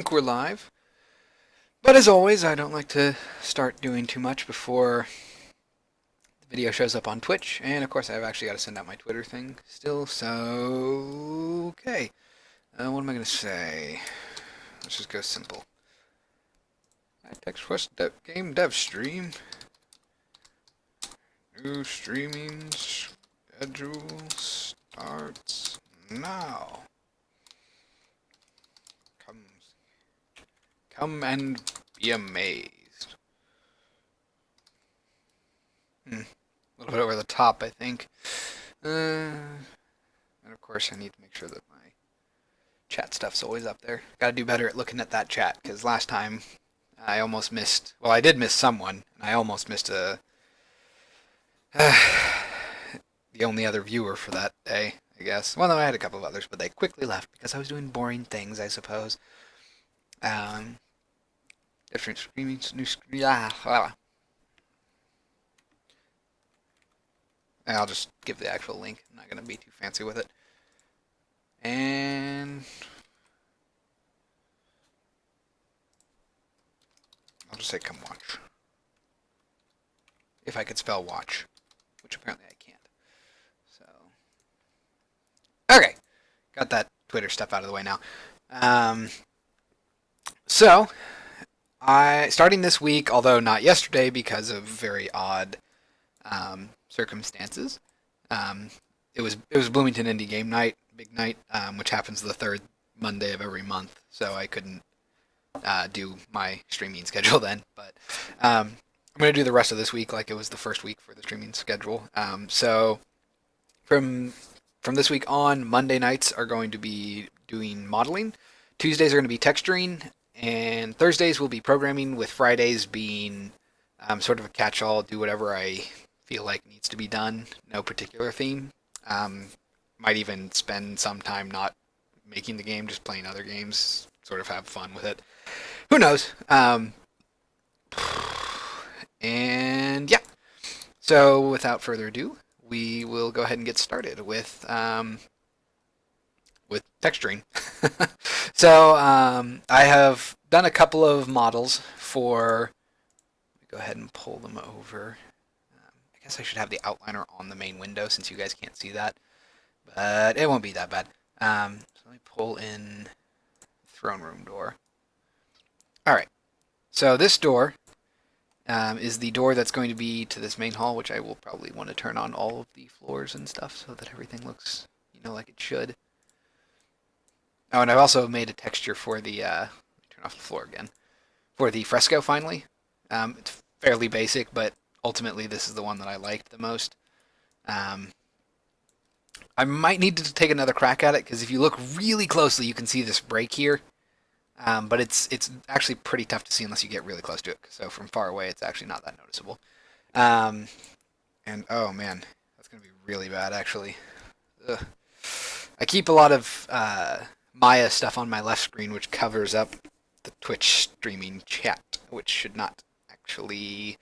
think we're live. But as always, I don't like to start doing too much before the video shows up on Twitch. And of course, I've actually got to send out my Twitter thing still. So, okay. What am I going to say? Let's just go simple. Text Quest game dev stream. New streaming schedule starts now. Come and be amazed. A little bit over the top, I think. And of course, I need to make sure that my chat stuff's always up there. Gotta do better at looking at that chat, because last time I almost missed. Well, I did miss someone, and I almost missed the only other viewer for that day, I guess. Well, no, I had a couple of others, but they quickly left because I was doing boring things, I suppose. Different streaming, new screen. I'll just give the actual link. I'm not going to be too fancy with it. And I'll just say come watch. If I could spell watch, which apparently I can't. So, okay. Got that Twitter stuff out of the way now. So, starting this week, although not yesterday because of very odd circumstances. It was Bloomington Indie Game Night, big night, which happens the third Monday of every month. So I couldn't do my streaming schedule then, but I'm gonna do the rest of this week like it was the first week for the streaming schedule. So from this week on, Monday nights are going to be doing modeling. Tuesdays are going to be texturing, and Thursdays will be programming, with Fridays being sort of a catch-all, do whatever I feel like needs to be done, no particular theme. Might even spend some time not making the game, just playing other games, sort of have fun with it. Who knows? And yeah. So without further ado, we will go ahead and get started with texturing. So I have done a couple of models for. Let me go ahead and pull them over. I guess I should have the outliner on the main window since you guys can't see that, but it won't be that bad. So let me pull in the throne room door. All right. So this door is the door that's going to be to this main hall, which I will probably want to turn on all of the floors and stuff so that everything looks, like it should. Oh, and I've also made a texture for the, let me turn off the floor again, for the fresco finally. It's fairly basic, but ultimately this is the one that I liked the most. I might need to take another crack at it, because if you look really closely, you can see this break here. But it's actually pretty tough to see unless you get really close to it. So from far away, it's actually not that noticeable. And oh man, that's gonna be really bad actually. Ugh. I keep a lot of Maya stuff on my left screen, which covers up the Twitch streaming chat, which should not actually.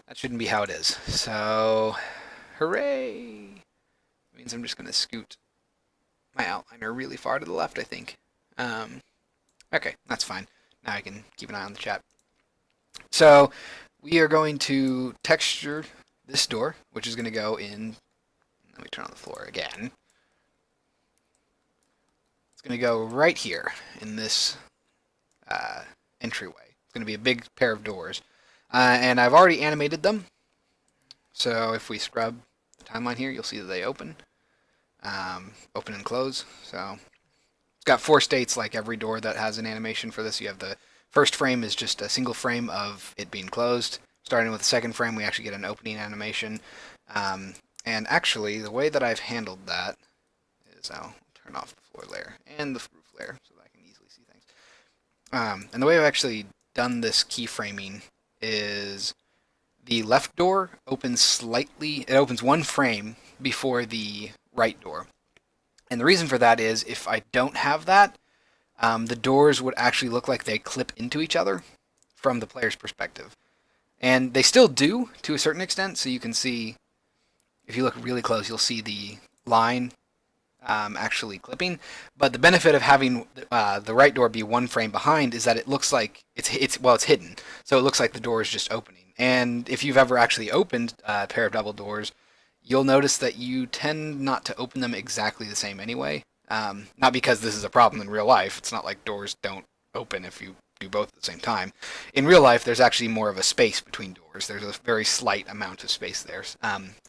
That shouldn't be how it is. So, hooray! It means I'm just gonna scoot my outliner really far to the left, I think. Okay, that's fine. Now I can keep an eye on the chat. So we are going to texture this door, which is going to go in. Let me turn on the floor again. It's going to go right here in this entryway. It's going to be a big pair of doors. And I've already animated them. So if we scrub the timeline here, you'll see that they open. Open and close. So it's got 4 states like every door that has an animation for this. You have the first frame is just a single frame of it being closed. Starting with the second frame, we actually get an opening animation. And actually, the way that I've handled that is I'll turn off the floor layer and the roof layer so that I can easily see things. And the way I've actually done this keyframing is the left door opens slightly, it opens 1 frame before the right door. And the reason for that is if I don't have that, the doors would actually look like they clip into each other from the player's perspective. And they still do to a certain extent, so you can see, if you look really close, you'll see the line actually clipping. But the benefit of having the right door be one frame behind is that it looks like it's hidden, so it looks like the door is just opening. And if you've ever actually opened a pair of double doors, you'll notice that you tend not to open them exactly the same anyway. Not because this is a problem in real life. It's not like doors don't open if you do both at the same time. In real life, there's actually more of a space between doors. There's a very slight amount of space there.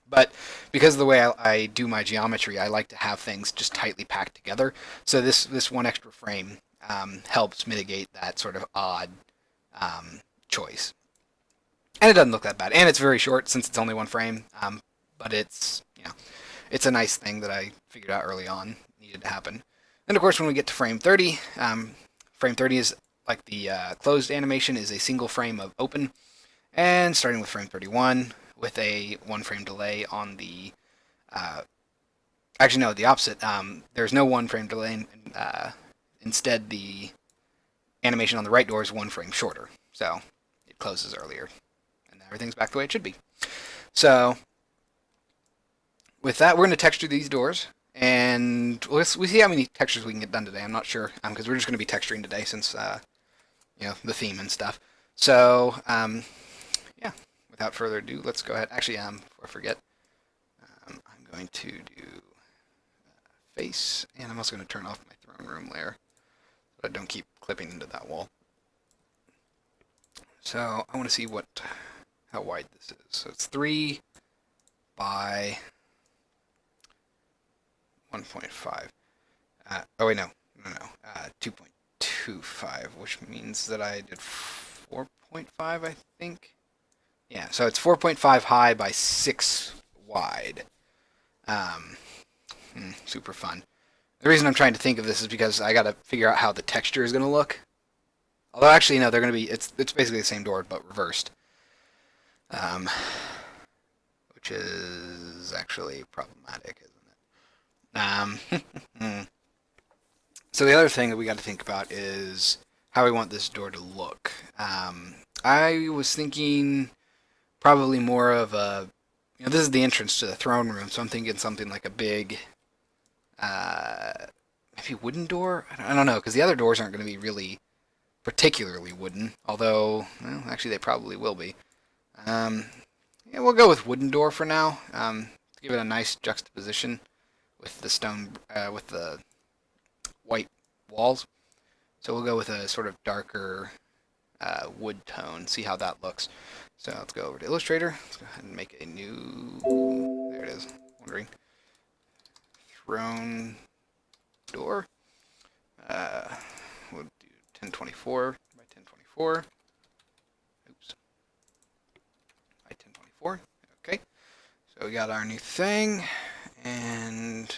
But because of the way I do my geometry, I like to have things just tightly packed together. So this one extra frame helps mitigate that sort of odd choice. And it doesn't look that bad. And it's very short since it's only one frame. But it's it's a nice thing that I figured out early on needed to happen. And of course, when we get to frame 30, frame 30 is like the closed animation is a single frame of open, and starting with frame 31 with a one frame delay on the actually no, the opposite. There's no one frame delay. Instead, the animation on the right door is one frame shorter, so it closes earlier, and everything's back the way it should be. So with that, we're going to texture these doors, and we see how many textures we can get done today. I'm not sure, because we're just going to be texturing today since the theme and stuff. So yeah, without further ado, let's go ahead. Actually, before I forget, I'm going to do face, and I'm also going to turn off my throne room layer so I don't keep clipping into that wall. So I want to see how wide this is. So it's 3 by 1.5. Oh wait, no, 2.25, which means that I did 4.5, I think. Yeah, so it's 4.5 high by 6 wide. Super fun. The reason I'm trying to think of this is because I got to figure out how the texture is going to look. Although actually, no, they're going to be. It's basically the same door but reversed. Which is actually problematic, isn't it? So the other thing that we got to think about is how we want this door to look. I was thinking probably more of a, this is the entrance to the throne room, so I'm thinking something like a big, maybe wooden door? I don't know, because the other doors aren't going to be really particularly wooden, although, well, actually they probably will be. Yeah, we'll go with wooden door for now, to give it a nice juxtaposition with the stone, with the white walls. So we'll go with a sort of darker wood tone, see how that looks. So let's go over to Illustrator. Let's go ahead and make a new, there it is, wondering, throne door. We'll do 1024 by 1024. Oops. By 1024. Okay. So we got our new thing, and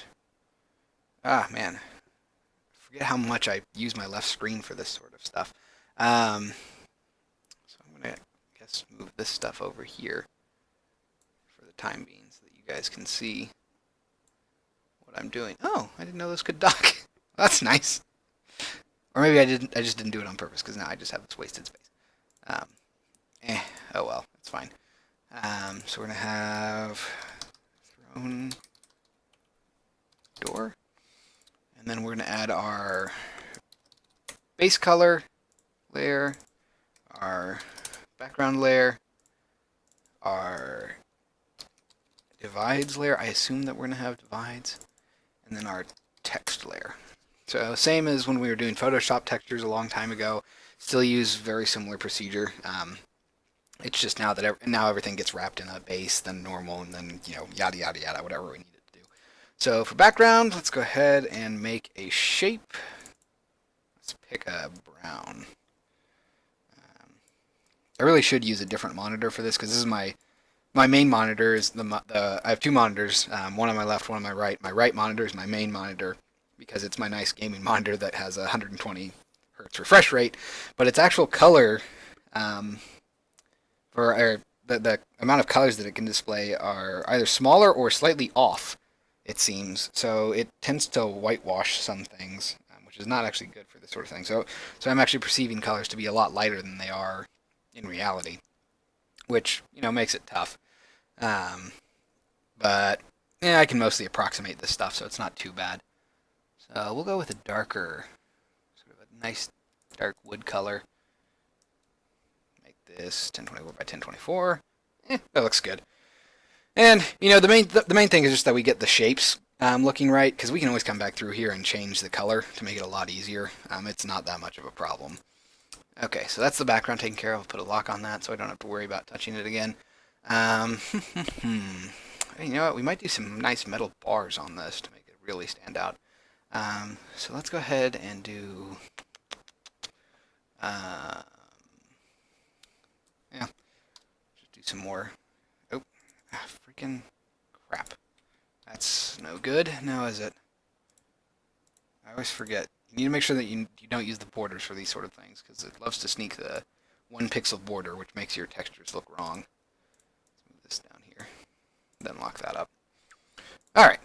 man, forget how much I use my left screen for this sort of stuff. So I'm gonna, I guess, move this stuff over here for the time being, so that you guys can see what I'm doing. Oh, I didn't know this could dock. That's nice. Or maybe I didn't. I just didn't do it on purpose, because now I just have this wasted space. Oh well, it's fine. So we're gonna have throne door, and then we're gonna add our base color layer, our background layer, our divides layer. I assume that we're gonna have divides, and then our text layer. So same as when we were doing Photoshop textures a long time ago. Still use very similar procedure. It's just now that now everything gets wrapped in a base, then normal, and then yada yada yada, whatever we need it to do. So for background, let's go ahead and make a shape. Let's pick a brown. I really should use a different monitor for this, because this is my main monitor. Is I have two monitors, one on my left, one on my right. My right monitor is my main monitor, because it's my nice gaming monitor that has a 120 hertz refresh rate, but its actual color, or the amount of colors that it can display are either smaller or slightly off, it seems. So it tends to whitewash some things, which is not actually good for this sort of thing. So I'm actually perceiving colors to be a lot lighter than they are in reality, which makes it tough. But yeah, I can mostly approximate this stuff, so it's not too bad. So we'll go with a darker, sort of a nice dark wood color. Make this 1024 by 1024. That looks good. And you know, the main thing is just that we get the shapes looking right, because we can always come back through here and change the color to make it a lot easier. It's not that much of a problem. Okay, so that's the background taken care of. I'll put a lock on that so I don't have to worry about touching it again. You know what? We might do some nice metal bars on this to make it really stand out. So let's go ahead and do... yeah, just do some more. Oh, freaking crap. That's no good, now is it? I always forget. You need to make sure that you don't use the borders for these sort of things, because it loves to sneak the 1 pixel border, which makes your textures look wrong. Let's move this down here. Then lock that up. Alright.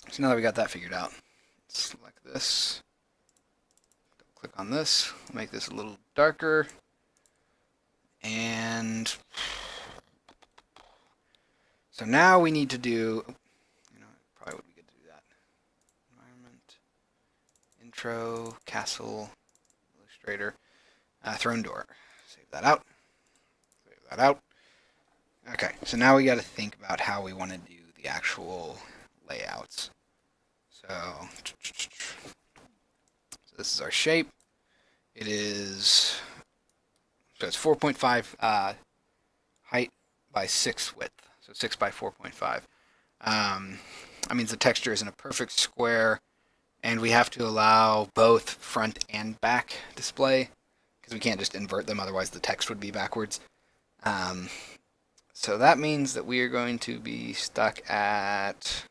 So now that we got that figured out, select this. Click on this. Make this a little darker. And so now we need to do, you know, it probably would be good to do that. Environment, intro, castle, illustrator, throne door. Save that out. Save that out. Okay, so now we got to think about how we want to do the actual layouts. So this is our shape. It is, so it's 4.5 height by 6 width. So 6 by 4.5. That means the texture isn't a perfect square, and we have to allow both front and back display, because we can't just invert them, otherwise the text would be backwards. So that means that we are going to be stuck at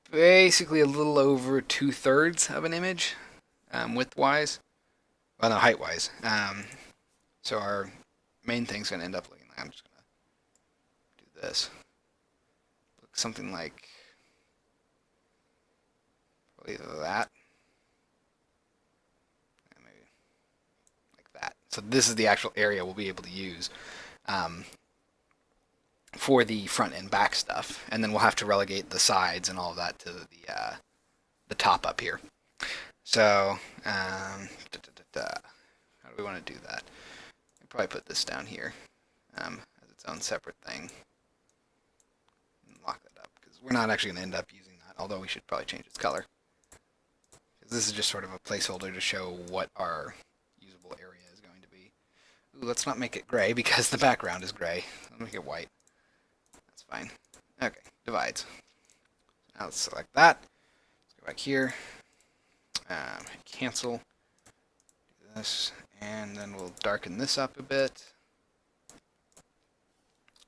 basically a little over 2/3 of an image, width-wise. Well, no, height-wise. So our main thing's going to end up looking like, I'm just going to do this. Look something like, probably that. And maybe like that. So this is the actual area we'll be able to use for the front and back stuff. And then we'll have to relegate the sides and all of that to the top up here. So, how do we want to do that? I'll probably put this down here as its own separate thing. And lock that up, because we're not actually going to end up using that, although we should probably change its color. Because this is just sort of a placeholder to show what our usable area is going to be. Ooh, let's not make it gray, because the background is gray. Let's make it white. That's fine. Okay, divides. Now let's select that. Let's go back here. Cancel. Do this, and then we'll darken this up a bit.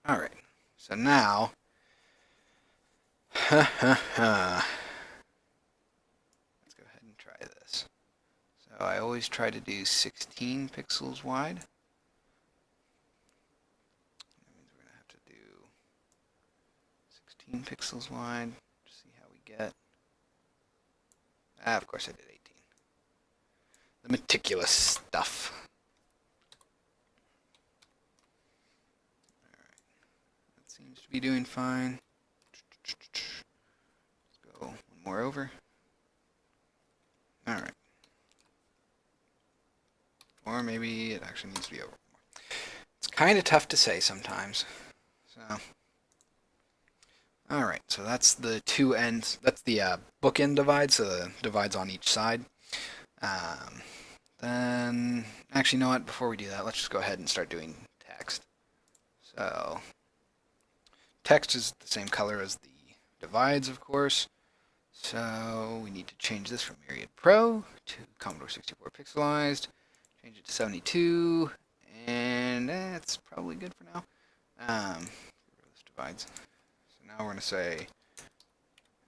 Alright, so now, let's go ahead and try this. So I always try to do 16 pixels wide. That means we're going to have to do 16 pixels wide to see how we get. Of course I did 18. The meticulous stuff. Alright. That seems to be doing fine. Let's go one more over. Alright. Or maybe it actually needs to be over more. It's kind of tough to say sometimes. So, alright, so that's the two ends. That's the bookend divide, so the divides on each side. Then, actually, you know what? Before we do that, let's just go ahead and start doing text. So, text is the same color as the divides, of course. So, we need to change this from Myriad Pro to Commodore 64 Pixelized. Change it to 72, and it's probably good for now. This divides. So now we're going to say,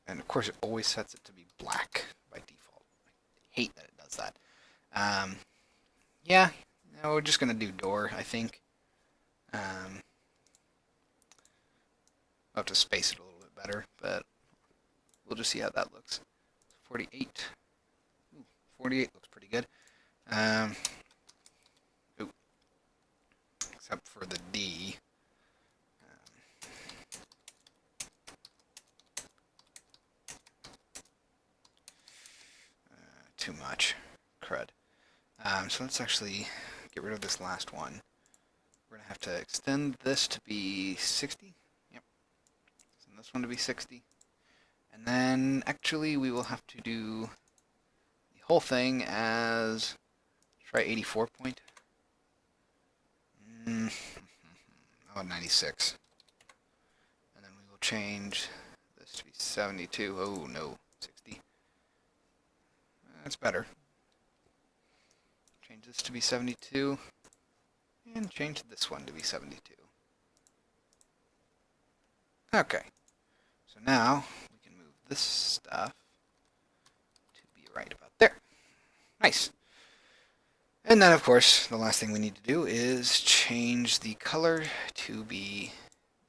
and of course it always sets it to be black by default. I hate that it does that. Yeah, no, we're just going to do door, I think. I'll have to space it a little bit better, but we'll just see how that looks. 48. Ooh, 48 looks pretty good. Except for the D. too much. Crud. So let's actually get rid of this last one. We're going to have to extend this to be 60. Yep. And this one to be 60. And then actually we will have to do the whole thing as, try 84 point. Oh, 96. And then we will change this to be 72. Oh no, 60. That's better. Change this to be 72. And change this one to be 72. Okay. So now we can move this stuff to be right about there. Nice. And then, of course, the last thing we need to do is change the color to be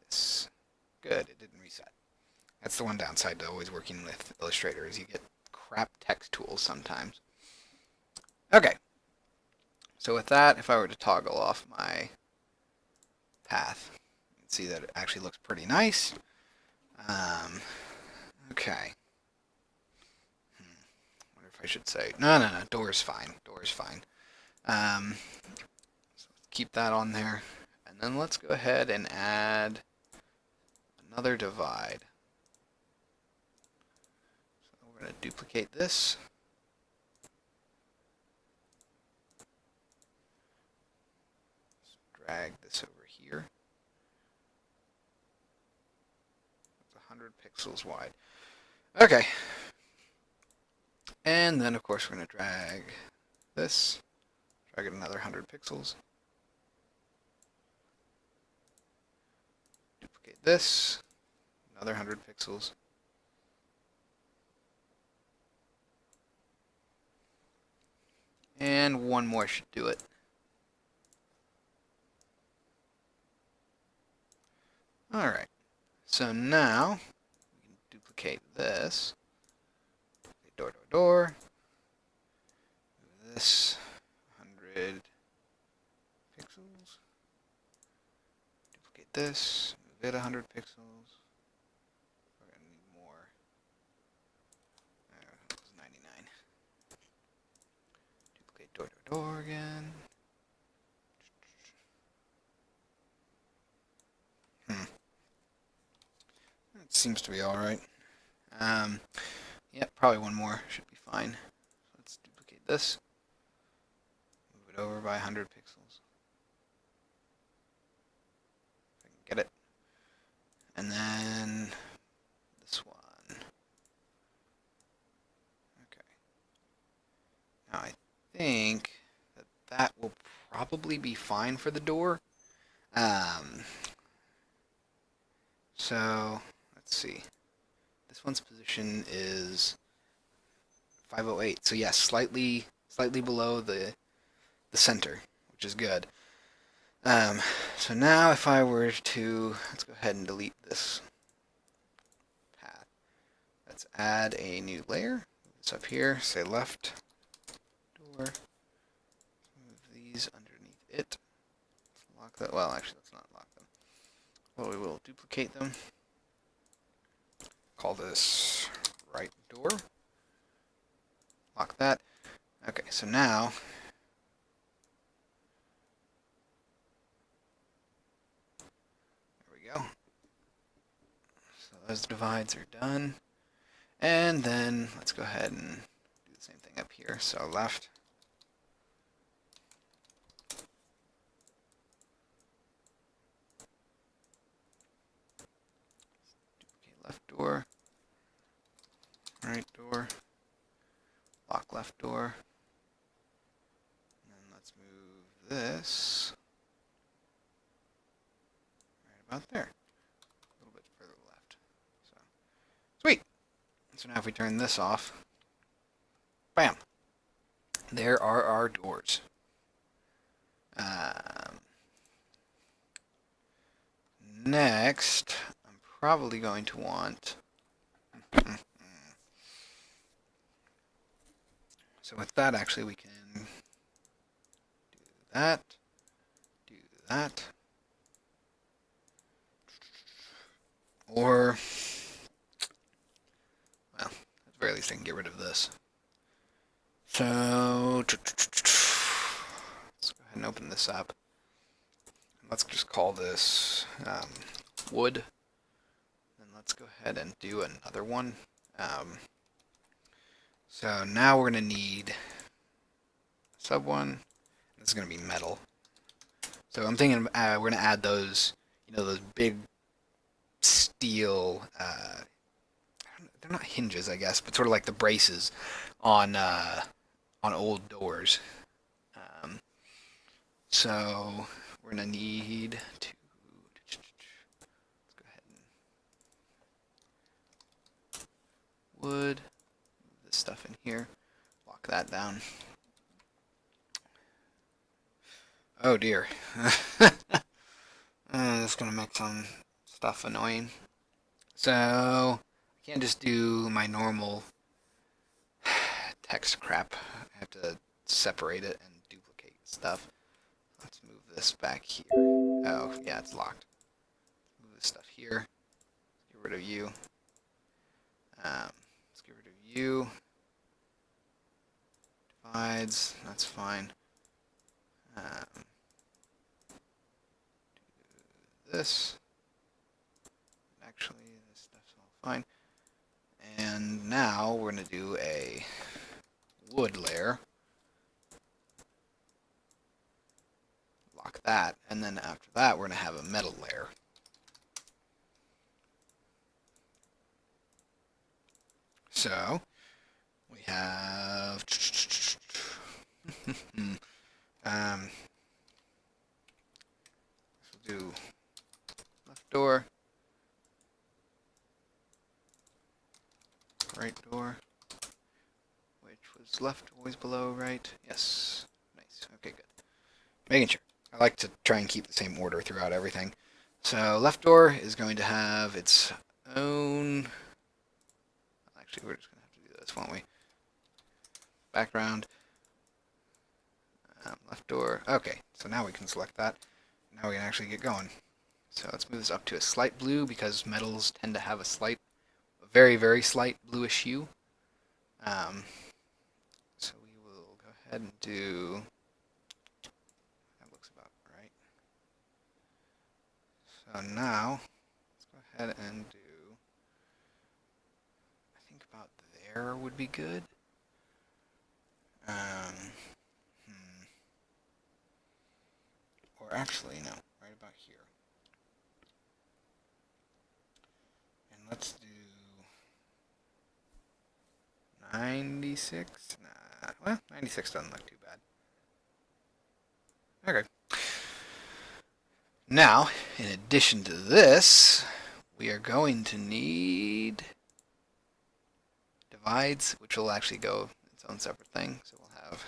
this. Good, it didn't reset. That's the one downside to always working with Illustrator, is you get crap text tools sometimes. Okay. So with that, if I were to toggle off my path, you can see that it actually looks pretty nice. Okay. Wonder if I should say, no, door's fine. Door's fine. So let's keep that on there. And then let's go ahead and add another divide. So we're going to duplicate this. Let's drag this over here. It's 100 pixels wide. Okay. And then, of course, we're going to drag this. Drag it another 100 pixels. Duplicate this. Another 100 pixels. And one more should do it. Alright. So now, we can duplicate this. Door, door, door. Move this 100 pixels. Duplicate this. Move it 100 pixels. We're going to need more. That was 99. Duplicate door, door, door again. It seems to be alright. Yep, probably one more should be fine. Let's duplicate this. Move it over by 100 pixels. If I can get it. And then this one. Okay. Now I think that that will probably be fine for the door. So let's see. This one's position is 508. So yes, slightly below the center, which is good. So now if I were to, let's go ahead and delete this path. Let's add a new layer. It's up here, say left door. Move these underneath it. Let's lock that. Well, actually, let's not lock them. Well, we will duplicate them. Call this right door. Lock that. Okay, so now there we go. So those divides are done. And then let's go ahead and do the same thing up here. So left. Duplicate left door. Right door. Lock left door. And then let's move this right about there. A little bit further left. So sweet. So now if we turn this off, bam. There are our doors. Next, I'm probably going to want so with that, actually, we can do that, or, well, at the very least, I can get rid of this. So let's go ahead and open this up. Let's just call this wood. And let's go ahead and do another one. So now we're going to need a sub one. This is going to be metal. So I'm thinking we're going to add those, those big steel, they're not hinges, I guess, but sort of like the braces on old doors. So we're going to need to, let's go ahead and wood, move this stuff in here, lock that down. Oh dear. That's going to make some stuff annoying. So I can't just do my normal text crap. I have to separate it and duplicate stuff. Let's move this back here. Oh, yeah, it's locked. Move this stuff here. Get rid of you. Let's get rid of you. Divides, that's fine. Do this. Actually, this stuff's all fine. And now we're going to do a wood layer. Lock that, and then after that we're going to have a metal layer. So we have we'll do left door, right door, which was left always below right. Yes, nice. Okay, good. Making sure. I like to try and keep the same order throughout everything. So left door is going to have its own. Actually, we're just going to have to do this, won't we? Background. Left door. Okay, so now we can select that. Now we can actually get going. So let's move this up to a slight blue because metals tend to have a very, very slight bluish hue. So we will go ahead and do. That looks about right. So now, let's go ahead and do. I think about there would be good. Or actually, no, right about here. And let's do 96. Nah, well, 96 doesn't look too bad. Okay. Now, in addition to this, we are going to need divides, which will actually go its own separate thing. So we'll have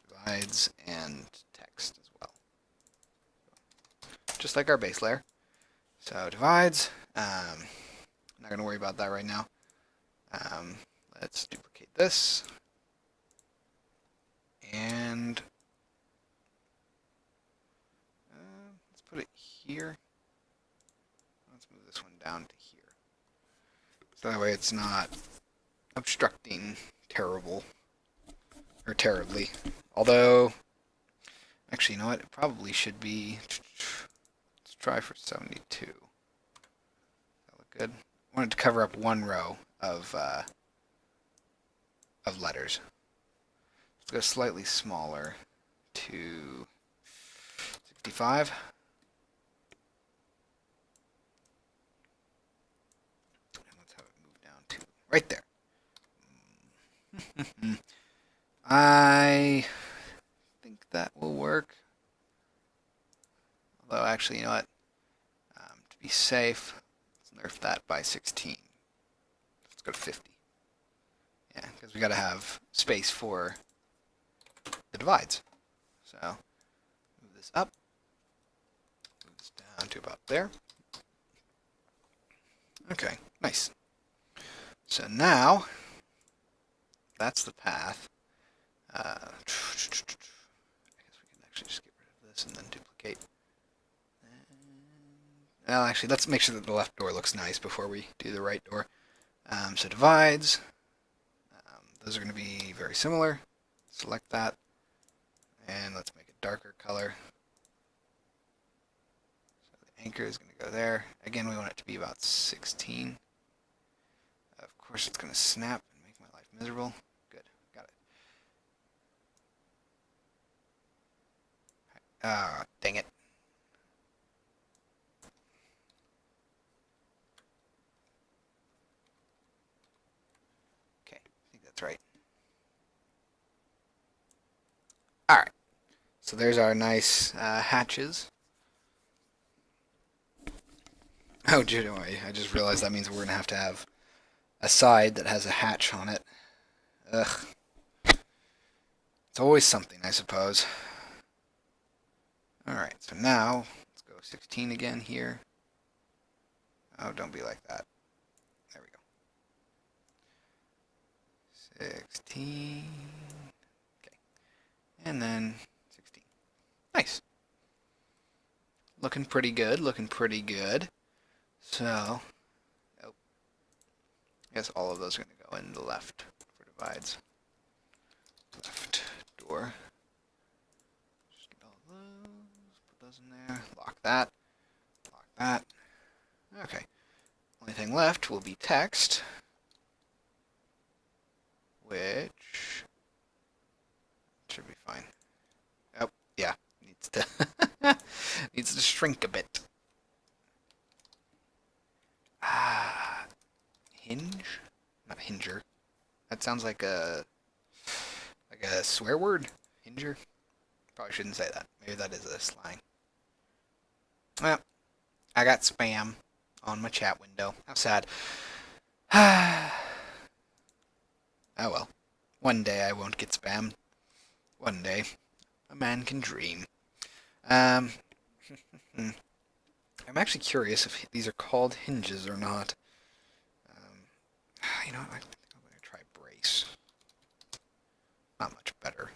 divides and text as well. Just like our base layer. So divides, I'm not going to worry about that right now. Let's duplicate this. And let's put it here. Let's move this one down to here. So that way it's not obstructing terribly. Although, actually, you know what? It probably should be. Let's try for 72. That look good. I wanted to cover up one row of letters. Let's go slightly smaller to 65. And let's have it move down to right there. I think that will work. Although, actually, you know what? To be safe, let's nerf that by 16. Let's go to 50. Yeah, because we got to have space for the divides. So, move this up. Move this down to about there. Okay, nice. So now, that's the path. I guess we can actually just get rid of this and then duplicate. Well, actually, let's make sure that the left door looks nice before we do the right door. So divides. those are going to be very similar. Select that, and let's make a darker color. So the anchor is going to go there. Again, we want it to be about 16. Of course, it's going to snap and make my life miserable. Good, got it. Ah, dang it. Okay, I think that's right. Alright, so there's our nice hatches. Oh, I just realized that means we're going to have a side that has a hatch on it. Ugh. It's always something, I suppose. Alright, so now, let's go 16 again here. Oh, don't be like that. There we go. 16. Okay. And then 16. Nice. Looking pretty good, looking pretty good. So, oh, I guess all of those are going to go in the left for divides. Left door. Just get all those, put those in there, lock that, lock that. Okay. Only thing left will be text, which should be fine. Oh, yeah, needs to needs to shrink a bit. Ah, hinge? Not hinger. That sounds like a swear word. Hinger. Probably shouldn't say that. Maybe that is a slang. Well, I got spam on my chat window. How sad. Oh well. One day I won't get spam. One day. A man can dream. I'm actually curious if these are called hinges or not. You know what? I think I'm going to try brace. Not much better.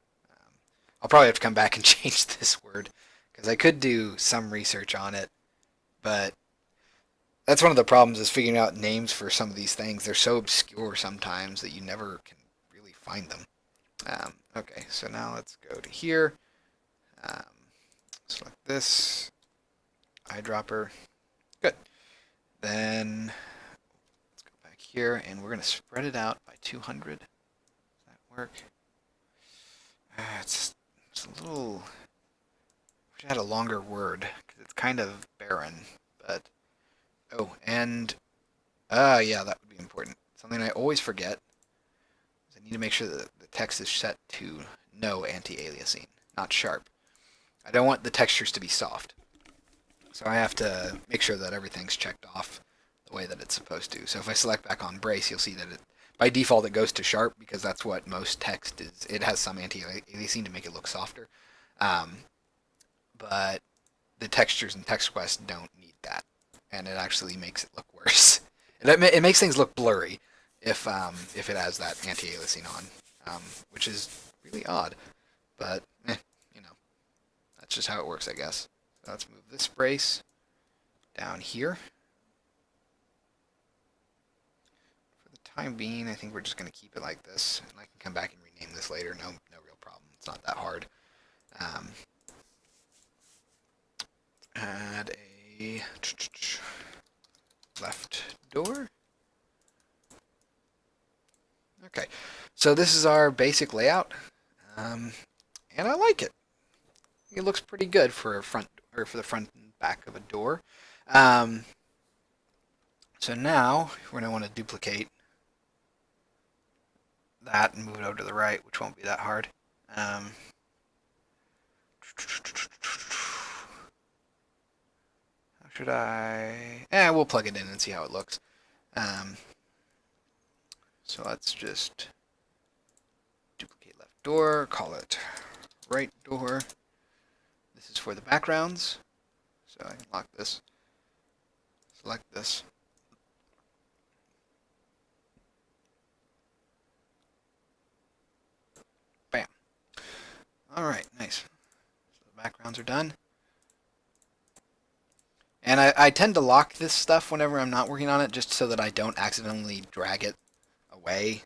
I'll probably have to come back and change this word, because I could do some research on it, but that's one of the problems is figuring out names for some of these things. They're so obscure sometimes that you never can really find them. Okay, so now let's go to here. Select this. Eyedropper. Good. Then let's go back here, and we're going to spread it out by 200. Does that work? It's a little... I wish I had a longer word, because it's kind of barren, but... Oh, and... yeah, that would be important. Something I always forget is I need to make sure that the text is set to no anti-aliasing, not sharp. I don't want the textures to be soft. So I have to make sure that everything's checked off the way that it's supposed to. So if I select back on brace, you'll see that by default it goes to sharp because that's what most text is. It has some anti-aliasing to make it look softer. But the textures in TextQuest don't need that. And it actually makes it look worse. It makes things look blurry if it has that anti-aliasing on, which is really odd. But, you know, that's just how it works, I guess. So let's move this brace down here. For the time being, I think we're just going to keep it like this. And I can come back and rename this later. No real problem. It's not that hard. Add a left door. Okay, so this is our basic layout, and I like it. It looks pretty good for a front or for the front and back of a door. So now we're going to want to duplicate that and move it over to the right, which won't be that hard. How should I? We'll plug it in and see how it looks. So let's just duplicate left door, call it right door. This is for the backgrounds. So I can lock this, select this. Bam. Alright, nice. So the backgrounds are done. And I tend to lock this stuff whenever I'm not working on it, just so that I don't accidentally drag it away.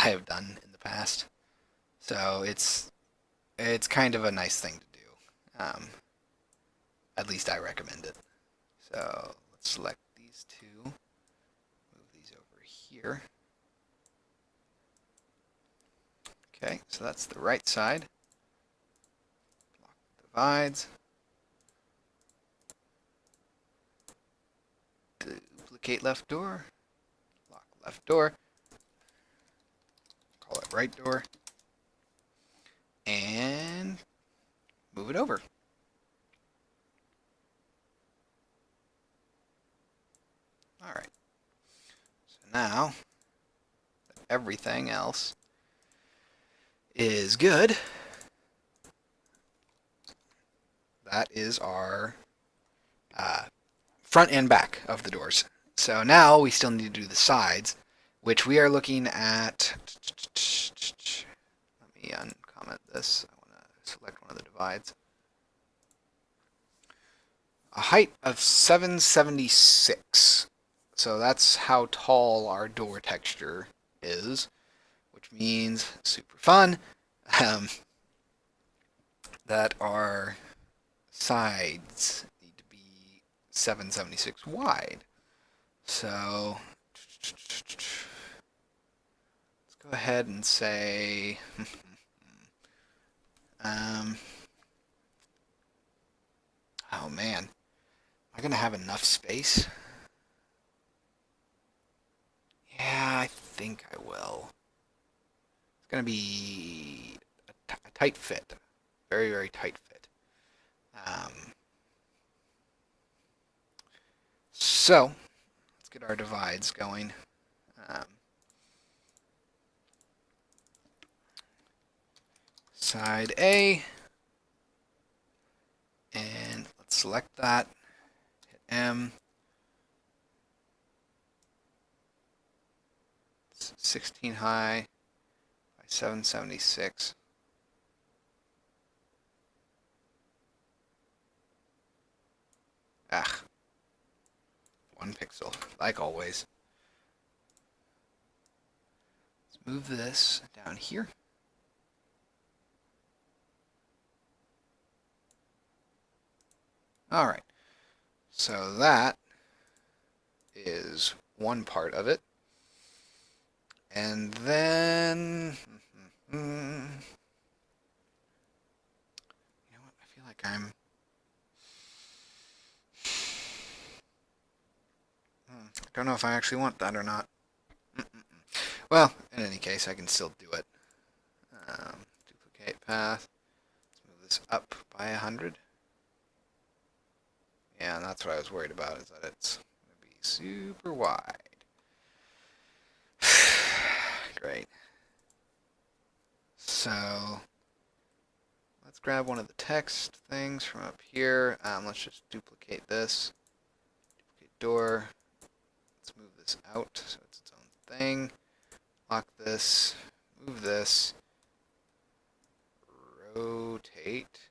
I have done in the past. So it's kind of a nice thing to do. At least I recommend it. So let's select these two, move these over here. Okay, so that's the right side. Lock divides. Duplicate left door. Lock left door. Call it right door. And move it over. Alright. So now that everything else is good, that is our front and back of the doors. So now we still need to do the sides, which we are looking at. Let me uncomment this. I want to select one of the divides. A height of 776. So that's how tall our door texture is, which means super fun. That our sides need to be 776 wide. So let's go ahead and say oh man, am I gonna have enough space? Yeah, I think I will. It's gonna be a tight fit, very, very tight fit. So let's get our divides going. Side A, and let's select that, hit M. It's 16 high by 776. Ah, 1 pixel, like always. Let's move this down here. All right, so that is one part of it. And then, you know what, I feel like I don't know if I actually want that or not. Well, in any case, I can still do it. Duplicate path. Let's move this up by 100. Yeah, and that's what I was worried about, is that it's going to be super wide. Great. So let's grab one of the text things from up here. Let's just duplicate this. Duplicate door. Let's move this out so it's its own thing. Lock this. Move this. Rotate.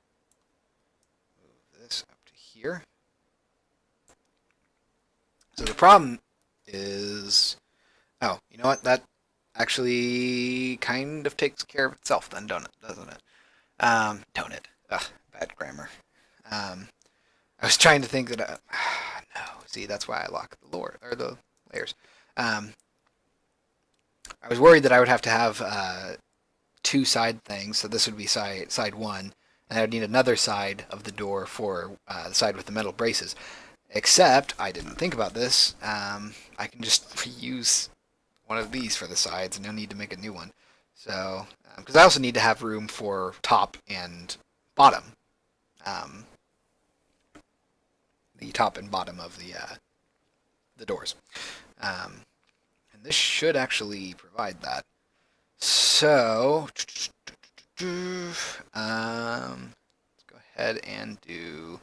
Move this up to here. So the problem is, oh, you know what? That actually kind of takes care of itself then, doesn't it? Don't it? Ugh, bad grammar. I was trying to think that, no, see, that's why I lock the the layers. I was worried that I would have to have two side things, so this would be side one, and I would need another side of the door for the side with the metal braces. Except, I didn't think about this, I can just reuse one of these for the sides and no need to make a new one. So, because I also need to have room for top and bottom. The top and bottom of the doors. And this should actually provide that. So, let's go ahead and do...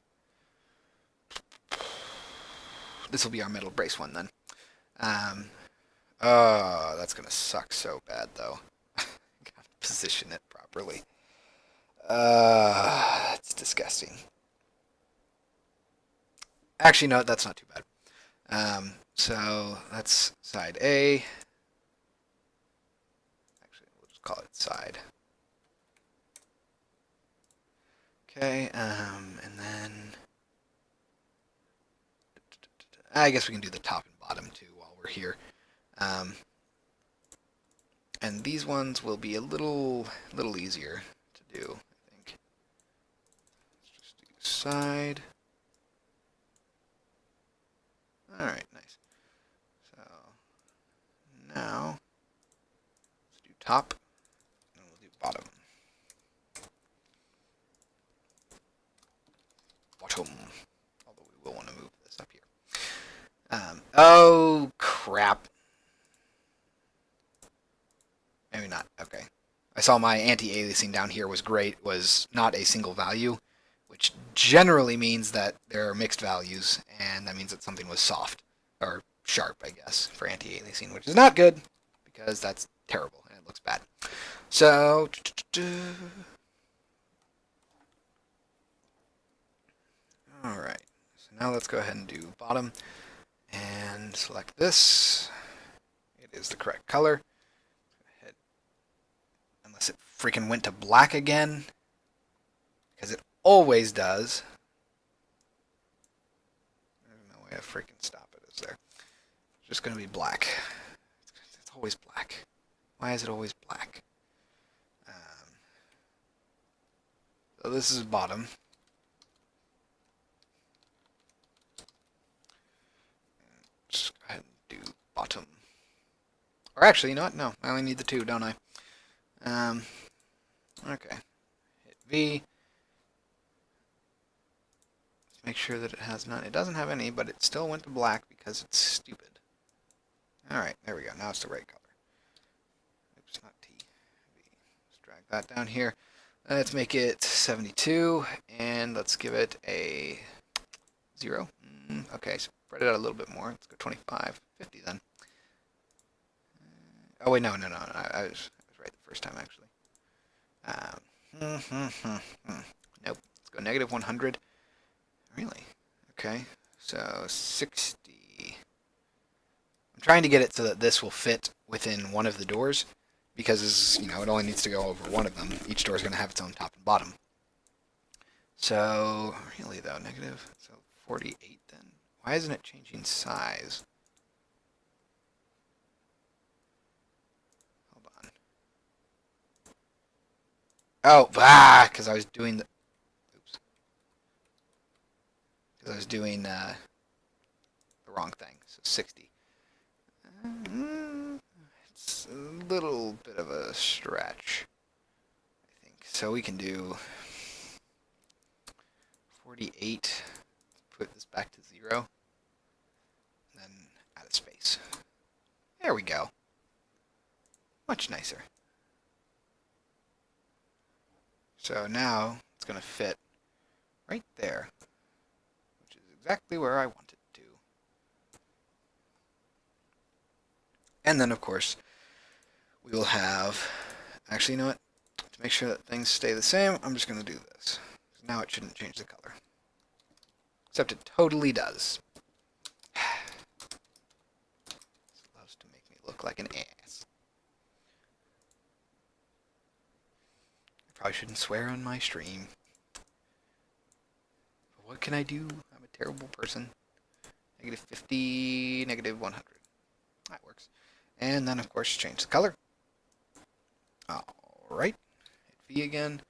This will be our metal brace one then. Oh, that's going to suck so bad, though. Gotta position it properly. That's disgusting. Actually, no, that's not too bad. So that's side A. call it side. Okay, and then I guess we can do the top and bottom too while we're here. And these ones will be a little easier to do, I think. Let's just do side. All right, nice. So now let's do top, and we'll do bottom. Bottom. Although we will want to move this up here. Oh crap. Maybe not. Okay. I saw my anti-aliasing down here was not a single value, which generally means that there are mixed values, and that means that something was soft or sharp, I guess, for anti-aliasing, which is not good because that's terrible and it looks bad. So all right. So now let's go ahead and do bottom and select this. It is the correct color. Unless it freaking went to black again, because it always does. There's no way to freaking stop it, is there? It's just going to be black. It's always black. Why is it always black? So this is bottom. Just go ahead and do bottom. Or actually, you know what? No, I only need the two, don't I? Okay. Hit V. Let's make sure that it has none. It doesn't have any, but it still went to black because it's stupid. Alright, there we go. Now it's the right color. Oops, not T. V. Let's drag that down here. Let's make it 72, and let's give it a 0. Okay, spread it out a little bit more. Let's go 25, 50 then. Oh wait, no. I was right the first time actually. Nope. Let's go negative 100. Really? Okay. So 60. I'm trying to get it so that this will fit within one of the doors, because it only needs to go over one of them. Each door is going to have its own top and bottom. So really though, negative. So 48 then. Why isn't it changing size? Oh, because I was doing the... Oops. Because I was doing the wrong thing. So 60. It's a little bit of a stretch, I think. So we can do 48. Put this back to 0. And then add a space. There we go. Much nicer. So now it's going to fit right there, which is exactly where I want it to. And then, of course, we will have... Actually, you know what? To make sure that things stay the same, I'm just going to do this. Now it shouldn't change the color. Except it totally does. It loves to make me look like an ass. Probably shouldn't swear on my stream. But what can I do? I'm a terrible person. Negative 50, negative 100. That works. And then, of course, change the color. Alright. Hit V again.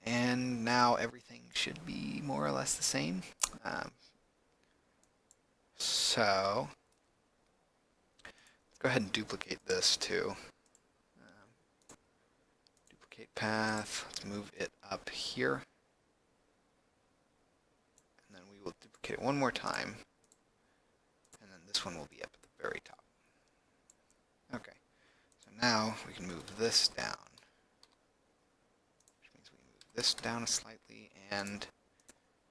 And now everything should be more or less the same. So, let's go ahead and duplicate this too. Path. Let's move it up here. And then we will duplicate it one more time. And then this one will be up at the very top. Okay. So now we can move this down. Which means we can move this down slightly and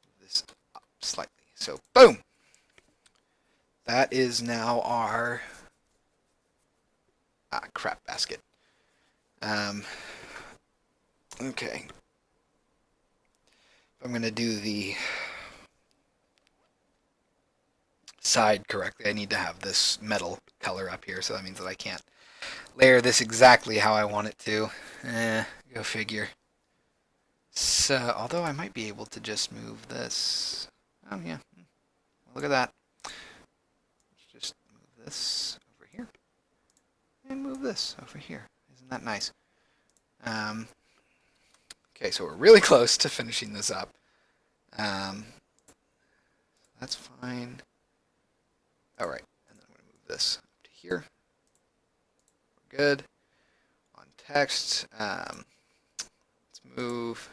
move this up slightly. So, boom! That is now our crap basket. Okay. If I'm going to do the side correctly, I need to have this metal color up here, so that means that I can't layer this exactly how I want it to. Go figure. So, although I might be able to just move this. Oh, yeah. Look at that. Let's just move this over here. And move this over here. Isn't that nice? Okay, so we're really close to finishing this up. That's fine. All right, and then I'm going to move this up to here. We're good. On text, let's move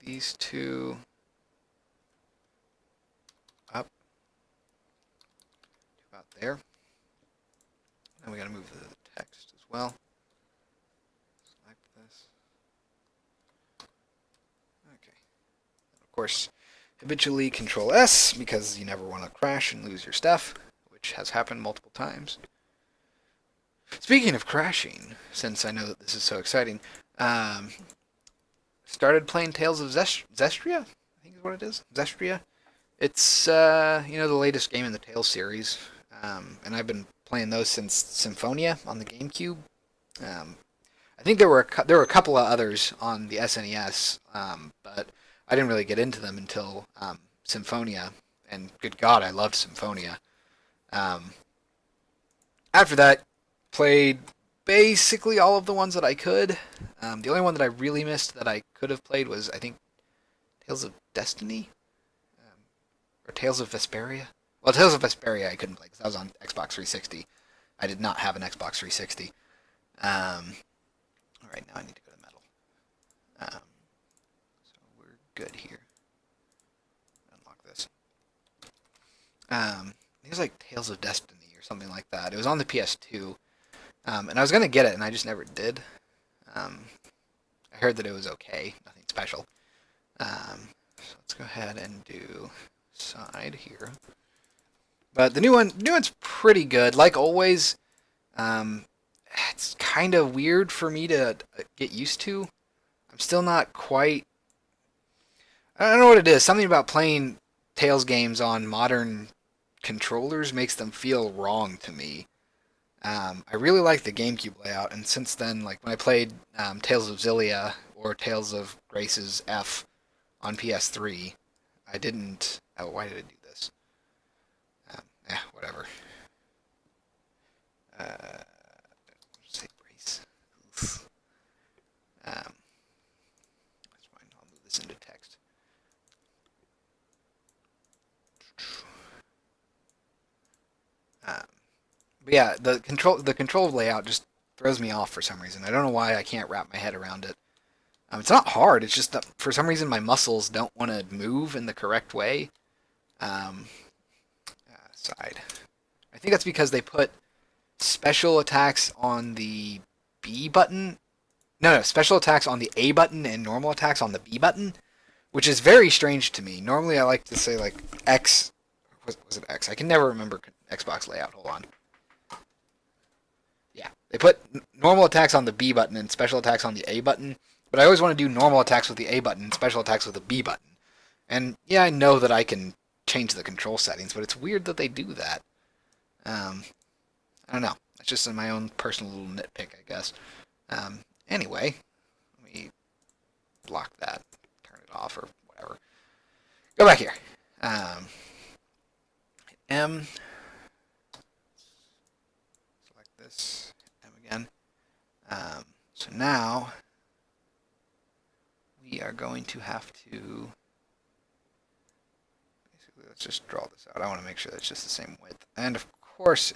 these two up to about there. Then we got to move the text as well. Select this. Okay. And of course, habitually Control S because you never want to crash and lose your stuff, which has happened multiple times. Speaking of crashing, since I know that this is so exciting, started playing Tales of Zestria. I think is what it is. Zestria. It's the latest game in the Tales series, and I've been playing those since Symphonia on the GameCube. I think there were a couple of others on the SNES, but I didn't really get into them until Symphonia. And good God, I loved Symphonia. After that, played basically all of the ones that I could. The only one that I really missed that I could have played was, I think, Tales of Destiny? Or Tales of Vesperia? Well, Tales of Vesperia I couldn't play because that was on Xbox 360. I did not have an Xbox 360. Alright, now I need to go to Metal. So we're good here. Unlock this. I think it was like Tales of Destiny or something like that. It was on the PS2. And I was going to get it, and I just never did. I heard that it was okay. Nothing special. So let's go ahead and do side here. But the new one's pretty good. Like always, it's kind of weird for me to get used to. I'm still not quite. I don't know what it is. Something about playing Tales games on modern controllers makes them feel wrong to me. I really like the GameCube layout, and since then, like when I played Tales of Xillia or Tales of Grace's F on PS3, I didn't. Oh, why did I do this? Whatever. Say Grace. That's fine. I'll move this into text. But yeah, the control layout just throws me off for some reason. I don't know why I can't wrap my head around it. It's not hard. It's just that for some reason my muscles don't want to move in the correct way. Side. I think that's because they put special attacks on the B button. No, special attacks on the A button and normal attacks on the B button, which is very strange to me. Normally I like to say like X. Was it X? I can never remember Xbox layout. Hold on. Yeah, they put normal attacks on the B button and special attacks on the A button, but I always want to do normal attacks with the A button and special attacks with the B button. And yeah, I know that I can change the control settings, but it's weird that they do that. I don't know. It's just my own personal little nitpick, I guess. Anyway, let me block that, turn it off, or whatever. Go back here. Hit M. Select this. M again. So now we are going to have to. Basically, let's just draw this out. I want to make sure that it's just the same width. And of course,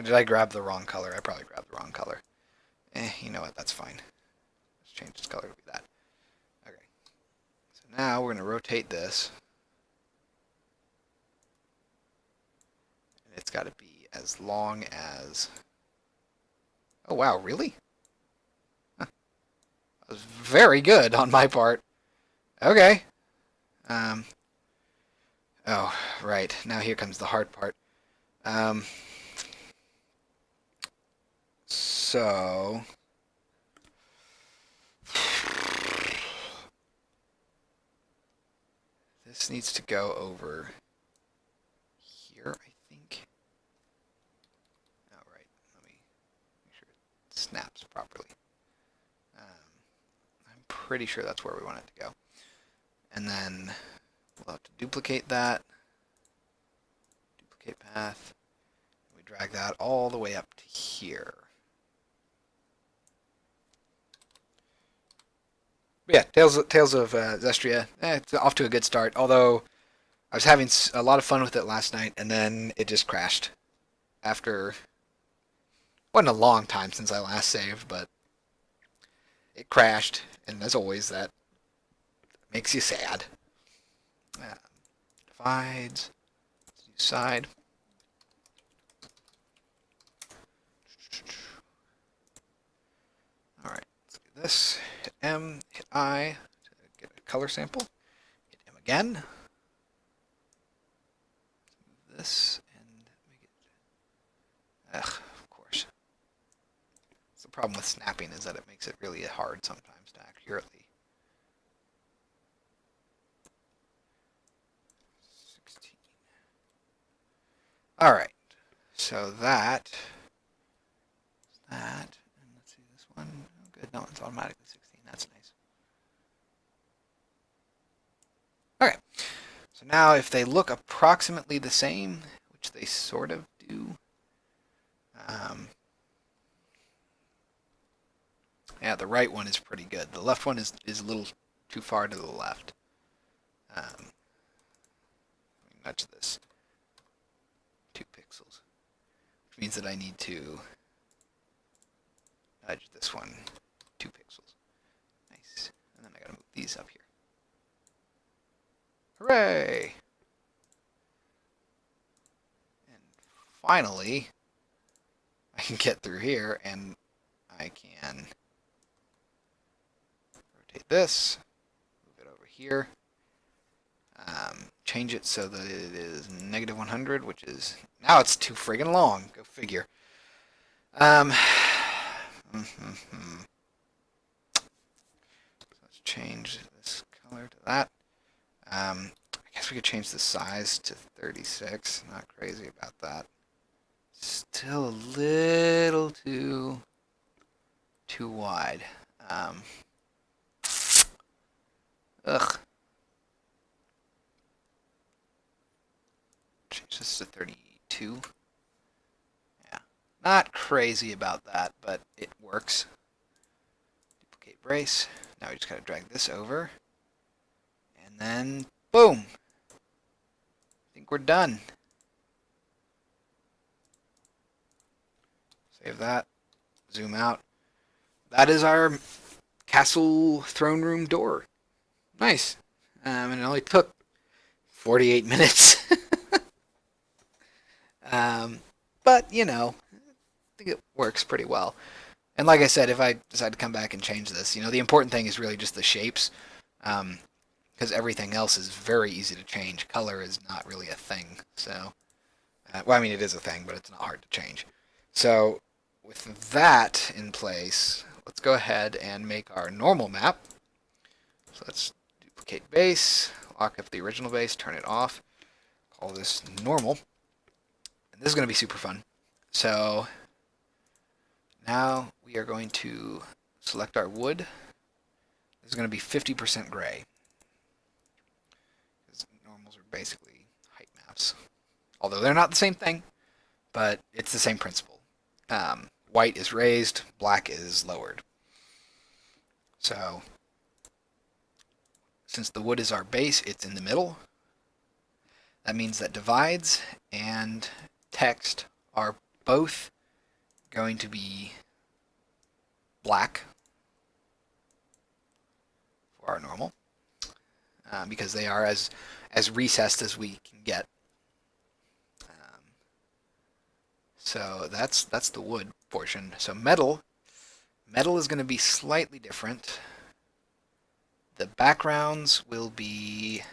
did I grab the wrong color? I probably grabbed the wrong color. You know what? That's fine. Let's change its color to be that. Okay. So now we're going to rotate this. And it's got to be as long as... Oh, wow. Really? Huh. That was very good on my part. Okay. Oh, right. Now here comes the hard part. So... This needs to go over here, I think. All right. snaps properly. I'm pretty sure that's where we want it to go. And then we'll have to duplicate that. Duplicate path. We drag that all the way up to here. But yeah, Tales of Zestria, it's off to a good start. Although I was having a lot of fun with it last night, and then it just crashed. After, wasn't a long time since I last saved, but it crashed, and as always, that makes you sad. Divides, side. All right, let's do this. Hit M, hit I to get a color sample. Hit M again. Move this and make it. Ugh, of course. That's the problem with snapping, is that it makes it really hard sometimes to accurately. 16. All right. So that. And let's see this one. Oh, good. No, it's automatically 16. That's nice. Okay. So now if they look approximately the same, which they sort of do. Yeah, the right one is pretty good. The left one is a little too far to the left. Let me nudge this 2 pixels, which means that I need to nudge this one 2 pixels. Nice. And then I gotta move these up here. Hooray! And finally, I can get through here, and I can rotate this, move it over here, change it so that it is -100, which is, now it's too friggin' long. Go figure. Let's change this color to that. I guess we could change the size to 36. Not crazy about that. Still a little too wide. Ugh. Change this to 32. Yeah. Not crazy about that, but it works. Duplicate brace. Now we just gotta drag this over. And then, boom! I think we're done. Save that. Zoom out. That is our castle throne room door. Nice. And it only took 48 minutes. But, you know, I think it works pretty well. And like I said, if I decide to come back and change this, the important thing is really just the shapes. Because everything else is very easy to change. Color is not really a thing. So, well, I mean, it is a thing, but it's not hard to change. So, with that in place, let's go ahead and make our normal map. So let's duplicate base, lock up the original base, turn it off, call this normal. And this is going to be super fun. So now we are going to select our wood. This is going to be 50% gray. Because normals are basically height maps. Although they're not the same thing, but it's the same principle. White is raised, black is lowered. So since the wood is our base, it's in the middle. That means that divides and text are both going to be black for our normal, because they are as recessed as we can get. So that's the wood portion. So metal is going to be slightly different. The backgrounds will be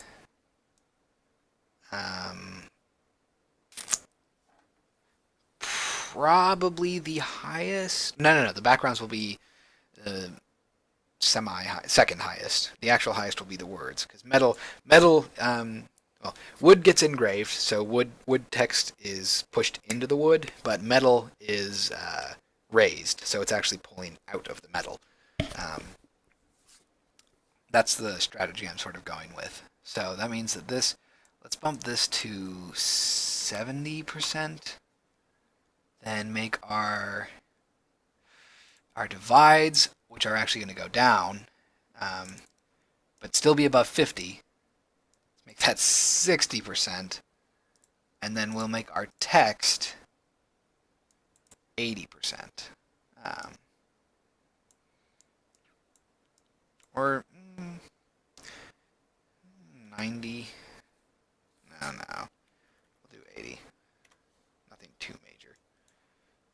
probably the highest. No. The backgrounds will be semi-high, second highest. The actual highest will be the words, because metal. Well, wood gets engraved, so wood text is pushed into the wood, but metal is raised, so it's actually pulling out of the metal. That's the strategy I'm sort of going with. So that means that this, let's bump this to 70%, then make our divides, which are actually going to go down, but still be above 50. Let's make that 60%, and then we'll make our text 80%. Or 90. No. We'll do 80. Nothing too major.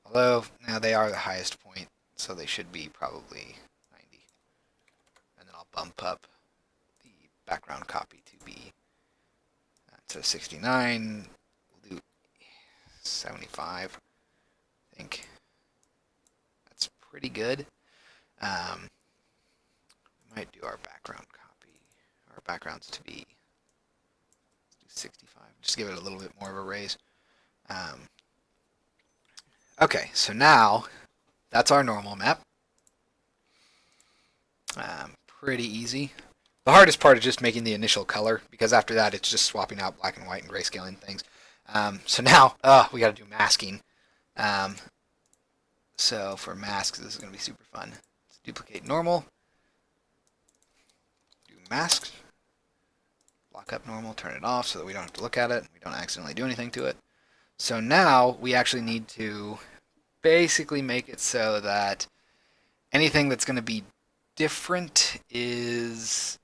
Although, now they are the highest point, so they should be probably 90. And then I'll bump up the background copy to be, instead of 69, we'll do 75. I think that's pretty good. We might do our background copy, our backgrounds to be 65. Just give it a little bit more of a raise. Okay, so now that's our normal map. Pretty easy. The hardest part is just making the initial color, because after that it's just swapping out black and white and grayscaling things. So now, we got to do masking. So for masks, this is going to be super fun. Let's duplicate normal. Do masks. Lock up normal, turn it off so that we don't have to look at it. We don't accidentally do anything to it. So now we actually need to basically make it so that anything that's going to be different is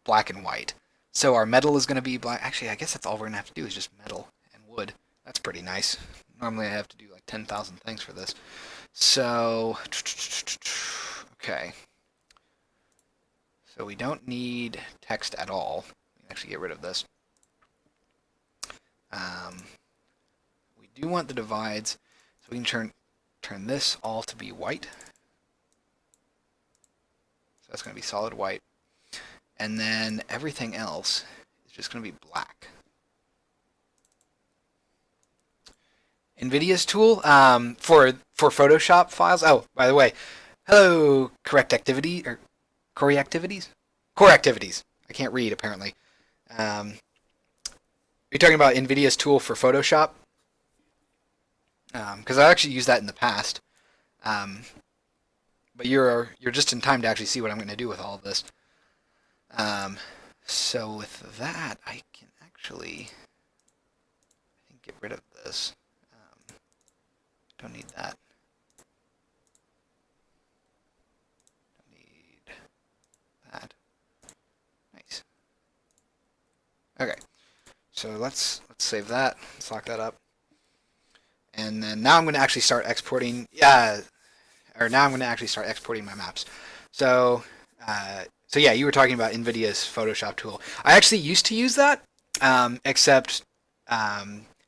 black and white. So our metal is going to be black. Actually, I guess that's all we're going to have to do is just metal and wood. That's pretty nice. Normally I have to do like 10,000 things for this. So, okay. So we don't need text at all. We can actually get rid of this. We do want the divides, so we can turn this all to be white. So that's going to be solid white. And then everything else is just going to be black. NVIDIA's tool for Photoshop files. Oh, by the way, hello, Core Activities. Core Activities. I can't read apparently. You're talking about NVIDIA's tool for Photoshop, because I actually used that in the past. But you're just in time to actually see what I'm going to do with all of this. So with that, I can actually, I think, get rid of this. Don't need that. Don't need that. Nice. Okay. So let's save that. Let's lock that up. And then now I'm going to actually start exporting. Now I'm going to actually start exporting my maps. So yeah, you were talking about NVIDIA's Photoshop tool. I actually used to use that, except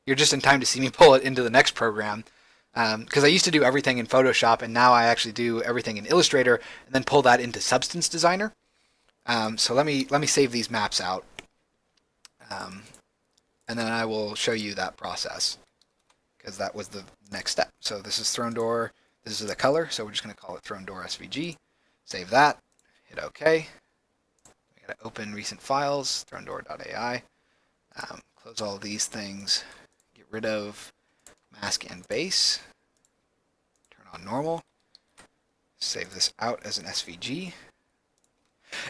you're just in time to see me pull it into the next program. Because I used to do everything in Photoshop, and now I actually do everything in Illustrator, and then pull that into Substance Designer. So let me save these maps out, and then I will show you that process, because that was the next step. So this is Throne Door. This is the color, so we're just going to call it Throne Door SVG. Save that. Hit OK. We got to open recent files, thronedoor.ai. Close all these things. Get rid of mask and base. Turn on normal. Save this out as an SVG.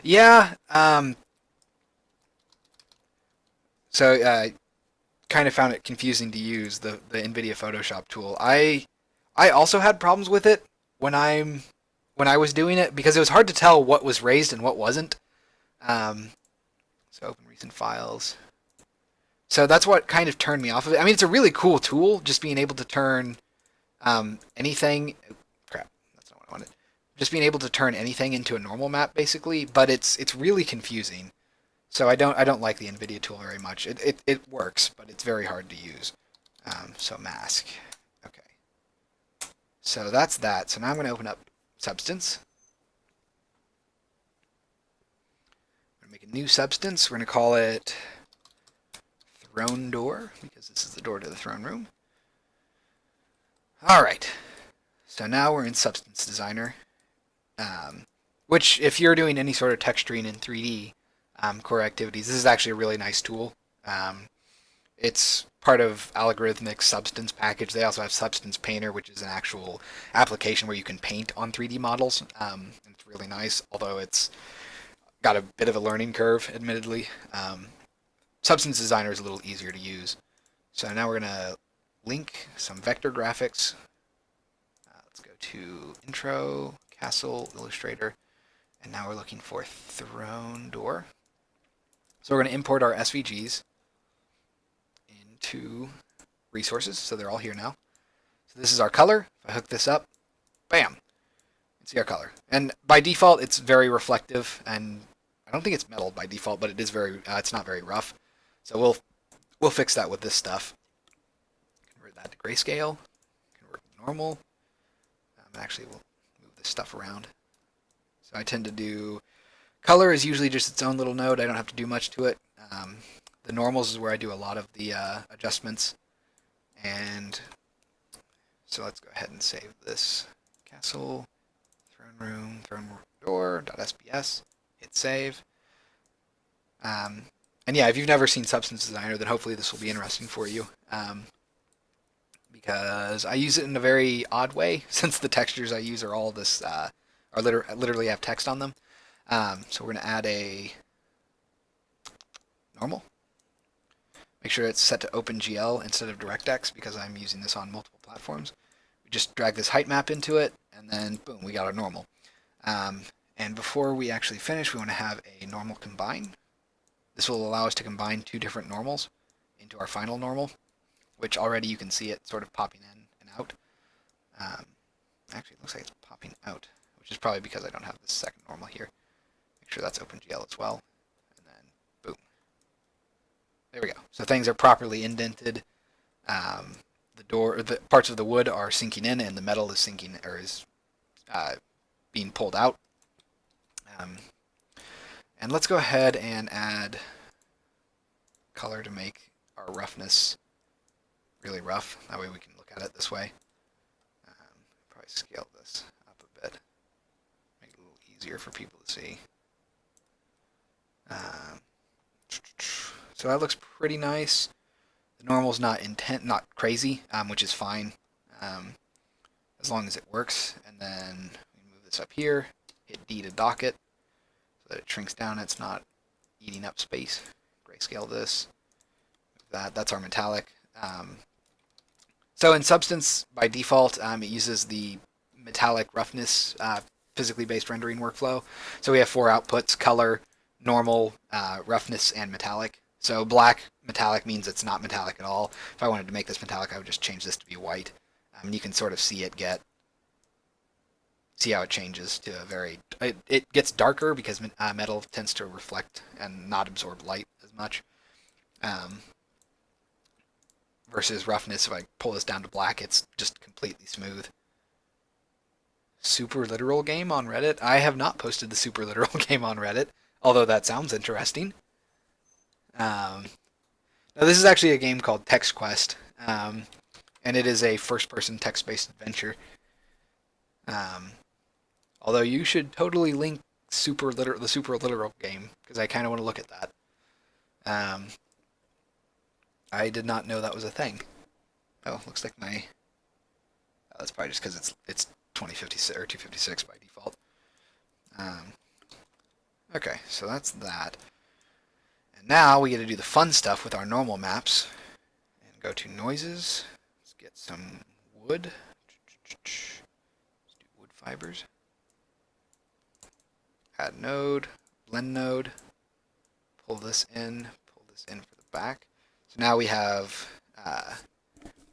Yeah. So kind of found it confusing to use the NVIDIA Photoshop tool. I also had problems with it when I was doing it, because it was hard to tell what was raised and what wasn't. So open recent files. So that's what kind of turned me off of it. I mean, it's a really cool tool, just being able to turn anything. Oh, crap, that's not what I wanted. Just being able to turn anything into a normal map, basically. But it's really confusing. So I don't like the NVIDIA tool very much. It works, but it's very hard to use. So mask. Okay. So that's that. So now I'm going to open up Substance. I'm going to make a new substance. We're going to call it Throne Door, because this is the door to the throne room. All right. So now we're in Substance Designer, which if you're doing any sort of texturing in 3D core activities, this is actually a really nice tool. It's part of Algorithmic Substance package. They also have Substance Painter, which is an actual application where you can paint on 3D models. It's really nice, although it's got a bit of a learning curve, admittedly. Substance Designer is a little easier to use. So now we're going to link some vector graphics. Let's go to Intro, Castle, Illustrator, and now we're looking for Throne Door. So we're going to import our SVGs into resources, so they're all here now. So this is our color. If I hook this up, bam, you can see our color. And by default, it's very reflective, and I don't think it's metal by default, but it is very. It's not very rough. So we'll fix that with this stuff. Convert that to grayscale. Convert to normal. Actually, we'll move this stuff around. So I tend to do color is usually just its own little node. I don't have to do much to it. The normals is where I do a lot of the adjustments. And so let's go ahead and save this. Castle, throne room, throne door.sbs. Hit save. And yeah, if you've never seen Substance Designer, then hopefully this will be interesting for you. Because I use it in a very odd way, since the textures I use are all this, literally have text on them. So we're going to add a normal. Make sure it's set to OpenGL instead of DirectX because I'm using this on multiple platforms. We just drag this height map into it, and then boom, we got our normal. And before we actually finish, we want to have a normal combine. This will allow us to combine two different normals into our final normal, which already you can see it sort of popping in and out. Actually, it looks like it's popping out, which is probably because I don't have this second normal here. Make sure that's OpenGL as well. And then, boom. There we go. So things are properly indented. The parts of the wood are sinking in, and the metal is sinking, or is being pulled out. And let's go ahead and add color to make our roughness really rough. That way we can look at it this way. Probably scale this up a bit. Make it a little easier for people to see. So that looks pretty nice. The normal's not not crazy, which is fine, as long as it works. And then we move this up here, hit D to dock it, so that it shrinks down. It's not eating up space. Grayscale this. That's our metallic. So in Substance, by default, it uses the metallic roughness physically based rendering workflow. So we have 4 outputs: color, normal, roughness, and metallic. So black metallic means it's not metallic at all. If I wanted to make this metallic, I would just change this to be white. You can sort of see how it changes to a very, it gets darker because metal tends to reflect and not absorb light as much. Versus roughness, if I pull this down to black, it's just completely smooth. Super literal game on Reddit. I have not posted the super literal game on Reddit, although that sounds interesting. Now this is actually a game called Text Quest, and it is a first-person text-based adventure. Although you should totally link the super literal game, because I kind of want to look at that. I did not know that was a thing. Oh, looks like my. Oh, that's probably just because it's 2056 or 256 by default. Okay, so that's that. And now we get to do the fun stuff with our normal maps. And go to noises. Let's get some wood. Let's do wood fibers. Add node, blend node. Pull this in for the back. So now we have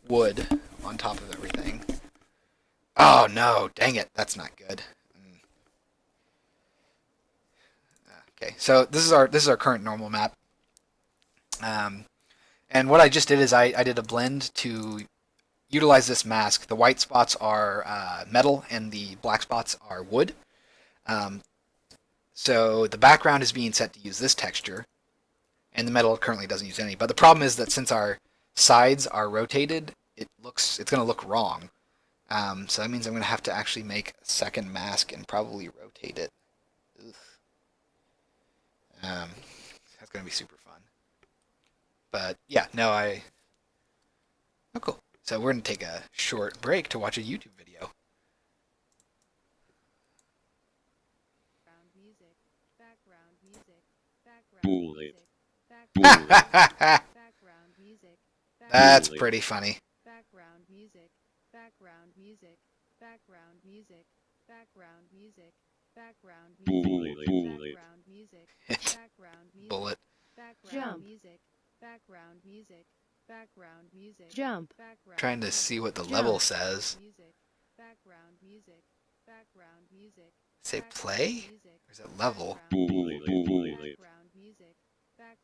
wood on top of everything. Oh no, dang it, that's not good. Okay, so this is our current normal map. And what I just did is I did a blend to utilize this mask. The white spots are metal and the black spots are wood. So the background is being set to use this texture, and the metal currently doesn't use any. But the problem is that since our sides are rotated, it's going to look wrong. So that means I'm going to have to actually make a second mask and probably rotate it. Ugh. That's going to be super fun. But yeah, no, Oh, cool. So we're going to take a short break to watch a YouTube video. Bullet. That's pretty funny. Bullet. Bullet. Jump. Jump. Trying to see what the level says. Say play? Or is it level? Bullet.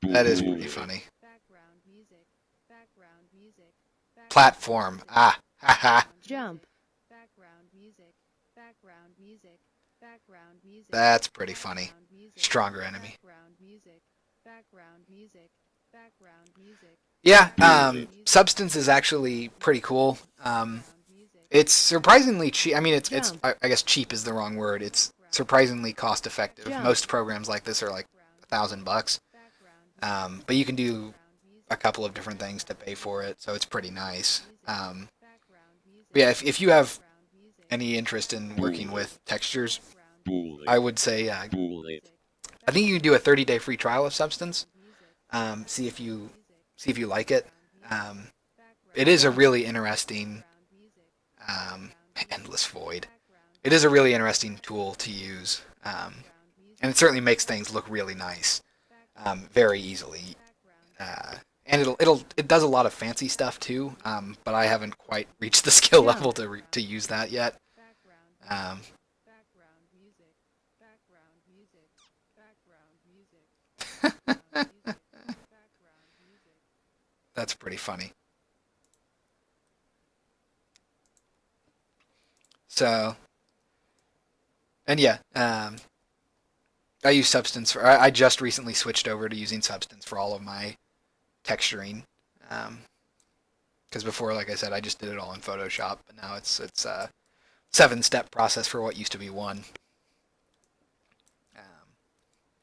That is pretty funny. Platform. Ah, haha. Jump. That's pretty funny. Stronger enemy. Yeah, Substance is actually pretty cool. It's surprisingly cheap. I mean, it's I guess cheap is the wrong word. It's surprisingly cost effective. Jump. Most programs like this are like $1,000. But you can do a couple of different things to pay for it, so it's pretty nice. Yeah, if you have any interest in working with textures, I would say Bullet. I think you can do a 30-day free trial of Substance. See if you like it. It is a really interesting endless void. It is a really interesting tool to use, and it certainly makes things look really nice very easily. And it does a lot of fancy stuff too, but I haven't quite reached the skill level to use that yet. That's pretty funny. So, and yeah, I use Substance for. I just recently switched over to using Substance for all of my texturing, because before, like I said, I just did it all in Photoshop, but now it's a 7-step process for what used to be one.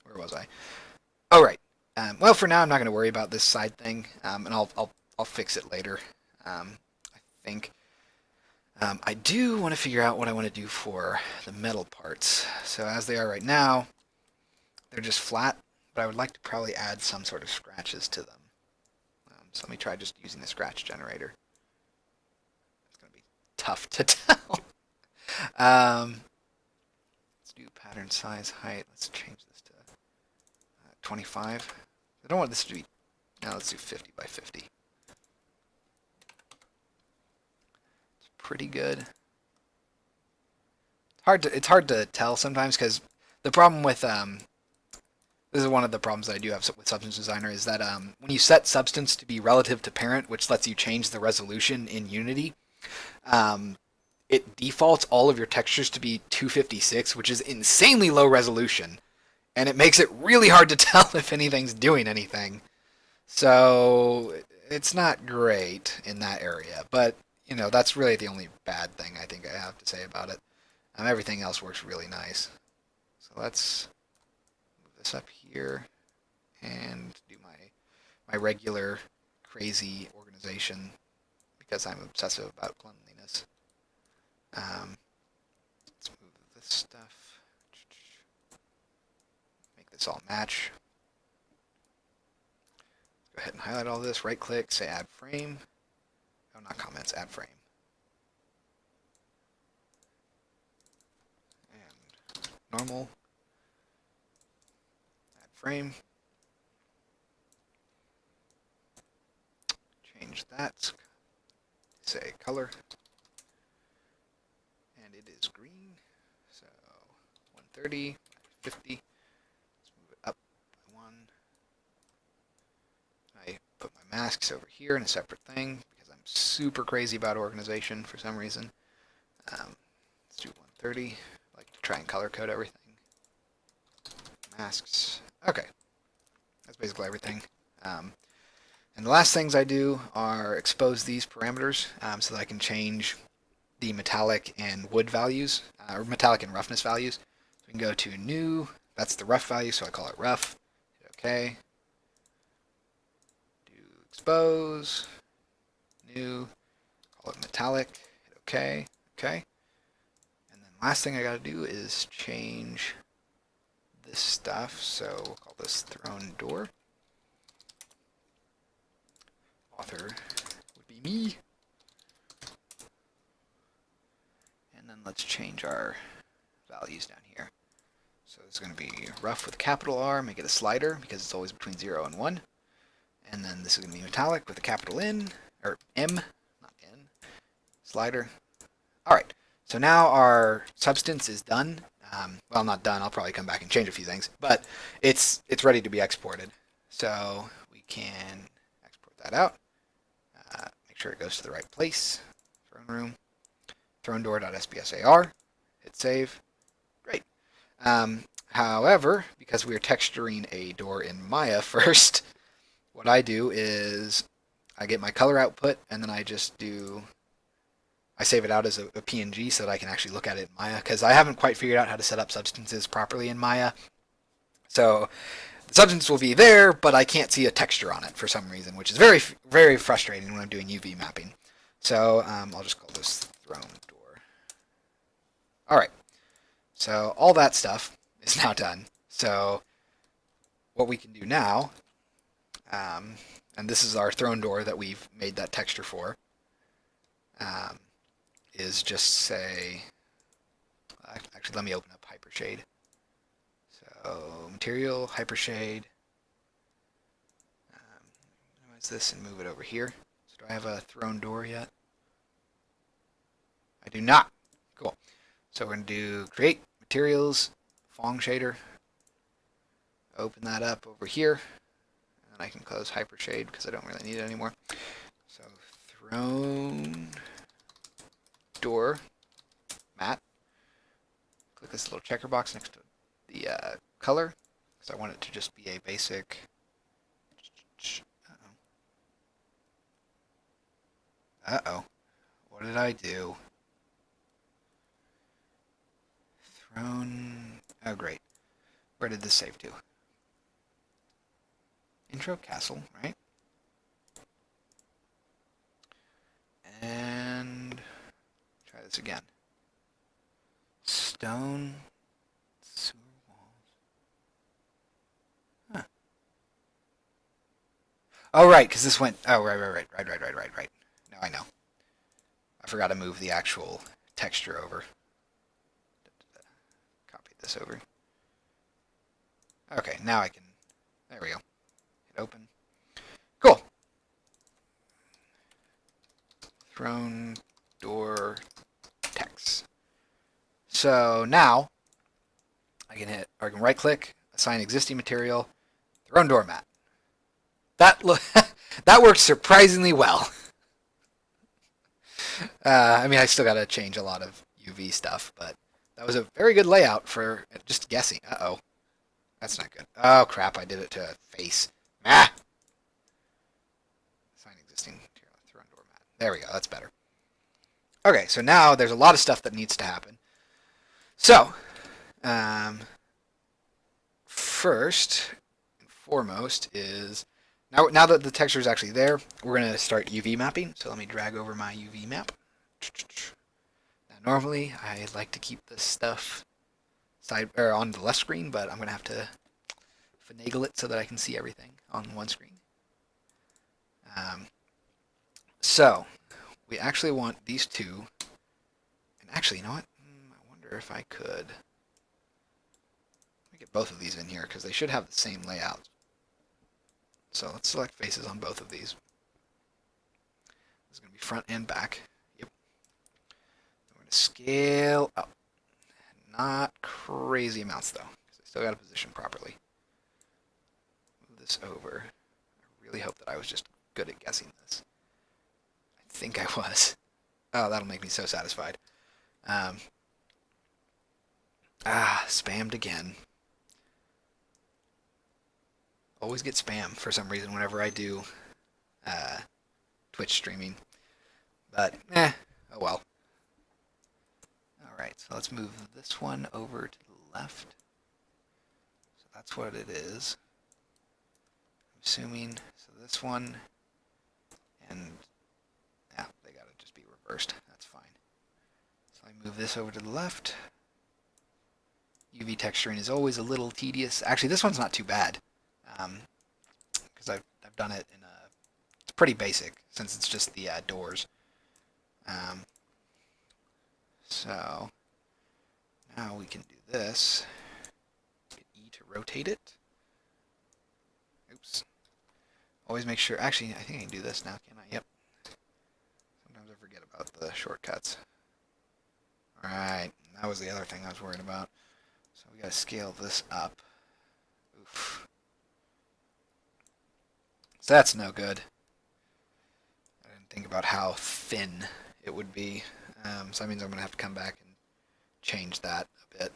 Where was I? Oh right. Well, for now, I'm not going to worry about this side thing, and I'll fix it later. I think. I do want to figure out what I want to do for the metal parts. So as they are right now, they're just flat, but I would like to probably add some sort of scratches to them. So let me try just using the scratch generator. It's going to be tough to tell. Let's do pattern size height. Let's change this to 25. I don't want this to be... No, let's do 50 by 50. It's pretty good. It's hard to tell sometimes because the problem with... this is one of the problems that I do have with Substance Designer is that when you set Substance to be relative to parent, which lets you change the resolution in Unity, it defaults all of your textures to be 256, which is insanely low resolution. And it makes it really hard to tell if anything's doing anything. So it's not great in that area. But, you know, that's really the only bad thing I think I have to say about it. Everything else works really nice. So let's move this up here and do my regular crazy organization because I'm obsessive about cleanliness. Let's move this stuff. This all match. Go ahead and highlight all this, right click, say add frame. Oh, not comments, add frame. And normal. Add frame. Change that. Say color. And it is green. So 130, 50. Put my masks over here in a separate thing because I'm super crazy about organization for some reason. Let's do 130. I like to try and color code everything. Masks. Okay. That's basically everything. And the last things I do are expose these parameters so that I can change the metallic and wood values, or metallic and roughness values. So we can go to new, that's the rough value, so I call it rough. Hit OK. Do expose, new, call it metallic, hit OK, OK. And then last thing I gotta do is change this stuff, so we'll call this throne door. Author would be me. And then let's change our values down here. So it's going to be rough with a capital R, make it a slider because it's always between 0 and 1. And then this is going to be metallic with a capital N, or M, not N, slider. Alright, so now our substance is done. Well, not done, I'll probably come back and change a few things, but it's ready to be exported. So we can export that out. Make sure it goes to the right place. Throne room. ThroneDoor.sbsar. Hit save. Great. However, because we are texturing a door in Maya first, what I do is I get my color output and then I save it out as a PNG so that I can actually look at it in Maya, because I haven't quite figured out how to set up substances properly in Maya. So the substance will be there, but I can't see a texture on it for some reason, which is very, very frustrating when I'm doing UV mapping. So I'll just call this throne door. Alright, so all that stuff is now done. So what we can do now, and this is our throne door that we've made that texture for, is just say, actually let me open up Hypershade. So material, Hypershade, minimize this and move it over here. So do I have a throne door yet? I do not. Cool. So we're going to do create materials, Phong shader, open that up over here, and then I can close Hypershade because I don't really need it anymore. So throne door matte. Click this little checker box next to the color, because I want it to just be a basic. Uh-oh. What did I do? Throne. Oh, great. Where did this save to? Intro castle, right? And try this again. Stone sewer walls. Huh. Oh, right, because this went. Oh, right. Now I know. I forgot to move the actual texture over. Copy this over. Okay, now I can. There we go. Hit open. Cool. Throne door text. So now I can right click, assign existing material, throne door mat. That that works surprisingly well. I mean, I still got to change a lot of UV stuff, but that was a very good layout for just guessing. Uh-oh. That's not good. Oh, crap. I did it to a face. Ah! Assign existing material, throne door mat. There we go. That's better. Okay, so now there's a lot of stuff that needs to happen. So, first and foremost is, now that the texture is actually there, we're going to start UV mapping. So let me drag over my UV map. Now, normally, I like to keep this stuff on the left screen, but I'm going to have to finagle it so that I can see everything on one screen. So, we actually want these two, and actually, you know what? I wonder if I could. Let me get both of these in here because they should have the same layout. So let's select faces on both of these. This is going to be front and back. Yep. I'm going to scale up. Not crazy amounts though, because I still got to position properly. Move this over. I really hope that I was just good at guessing this. I think I was. Oh, that'll make me so satisfied. Spammed again. Always get spam for some reason whenever I do Twitch streaming. But, oh well. Alright, so let's move this one over to the left. So that's what it is. I'm assuming, so this one, and yeah, they gotta just be reversed. That's fine. So I move this over to the left. UV texturing is always a little tedious. Actually, this one's not too bad, because I've done it in a. It's pretty basic since it's just the doors. So now we can do this. Hit E to rotate it. Oops. Always make sure. Actually, I think I can do this now, can I? Yep. Sometimes I forget about the shortcuts. Alright, that was the other thing I was worried about. So we gotta scale this up. Oof. So that's no good. I didn't think about how thin it would be. So that means I'm gonna have to come back and change that a bit.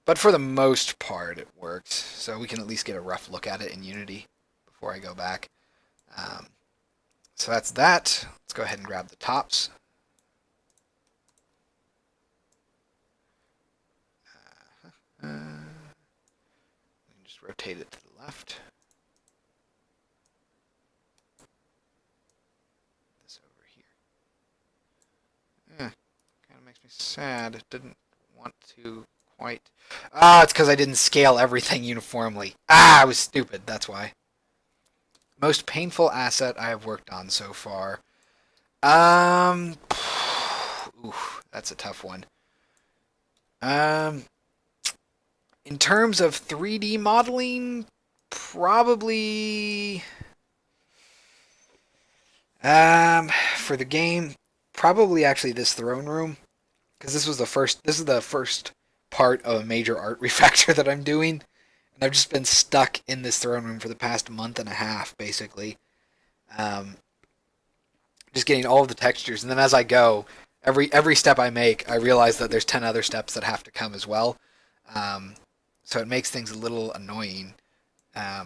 But for the most part, it worked. So we can at least get a rough look at it in Unity before I go back. So that's that. Let's go ahead and grab the tops. We can just rotate it to the left. This over here. Kind of makes me sad. It didn't want to quite. Ah, it's because I didn't scale everything uniformly. Ah, I was stupid. That's why. Most painful asset I have worked on so far. Oof, that's a tough one. In terms of 3D modeling, probably for the game, probably actually this throne room, because this is the first part of a major art refactor that I'm doing, and I've just been stuck in this throne room for the past month and a half, basically. Just getting all of the textures, and then as I go, every step I make, I realize that there's 10 other steps that have to come as well. So it makes things a little annoying. I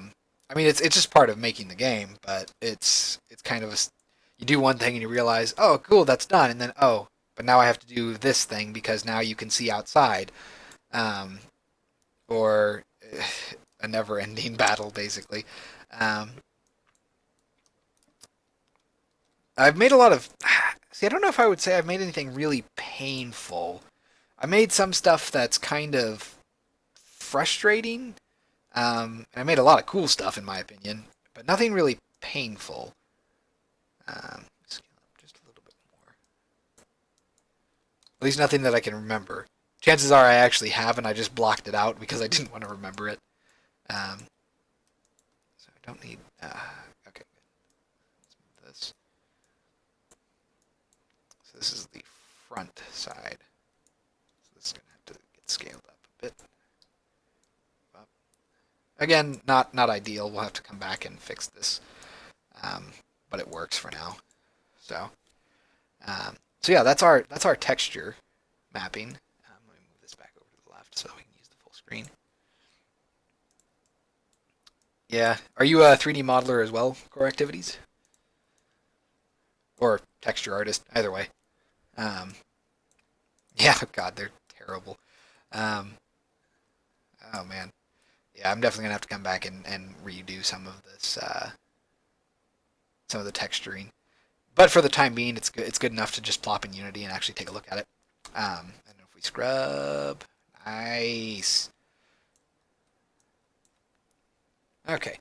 mean, it's just part of making the game, but it's kind of you do one thing and you realize, oh, cool, that's done, and then but now I have to do this thing because now you can see outside, or a never-ending battle, basically. I've made a lot of. See, I don't know if I would say I've made anything really painful. I made some stuff that's kind of frustrating. And I made a lot of cool stuff, in my opinion, but nothing really painful. Scale up just a little bit more. At least nothing that I can remember. Chances are I actually have, and I just blocked it out because I didn't want to remember it. So I don't need. Okay, good. Let's move this. So this is the front side. So this is going to have to get scaled up a bit. Again, not ideal. We'll have to come back and fix this, but it works for now. So yeah, that's our texture mapping. Let me move this back over to the left so we can use the full screen. Yeah, are you a 3D modeler as well, Core Activities, or texture artist? Either way. Yeah, God, they're terrible. Oh man. Yeah, I'm definitely gonna have to come back and redo some of this, some of the texturing. But for the time being, it's good enough to just plop in Unity and actually take a look at it. And if we scrub, nice. Okay,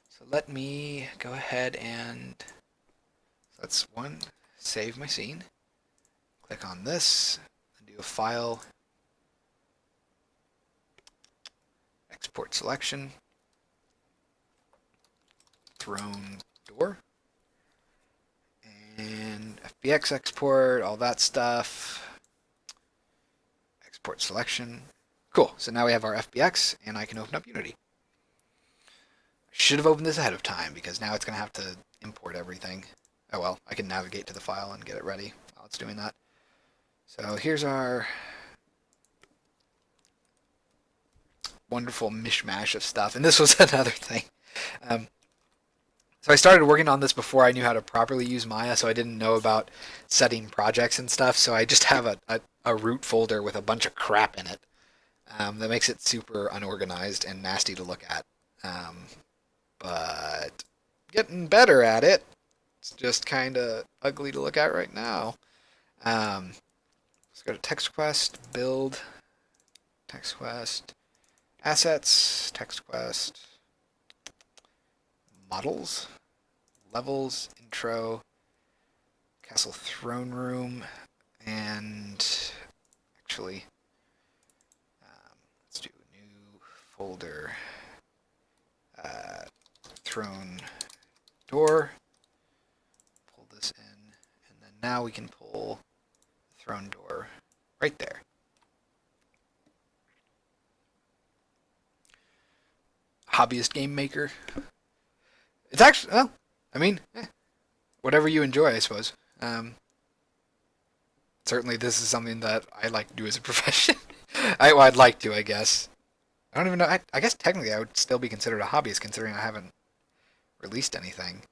so let me go ahead and that's one. Save my scene. Click on this and do a file. Export selection, throne door, and FBX export, all that stuff. Export selection. Cool, so now we have our FBX, and I can open up Unity. I should have opened this ahead of time, because now it's going to have to import everything. Oh well, I can navigate to the file and get it ready while it's doing that. So here's our wonderful mishmash of stuff, and this was another thing. So I started working on this before I knew how to properly use Maya, so I didn't know about setting projects and stuff. So I just have a root folder with a bunch of crap in it. That makes it super unorganized and nasty to look at. But getting better at it. It's just kind of ugly to look at right now. Let's go to TextQuest, build, TextQuest, assets, TextQuest, models, levels, intro, castle throne room, and actually, let's do a new folder, throne door, pull this in, and then now we can pull the throne door right there. Hobbyist game maker. It's actually, well, I mean, whatever you enjoy, I suppose. Certainly, this is something that I like to do as a profession. I'd like to, I guess. I don't even know. I guess technically I would still be considered a hobbyist, considering I haven't released anything.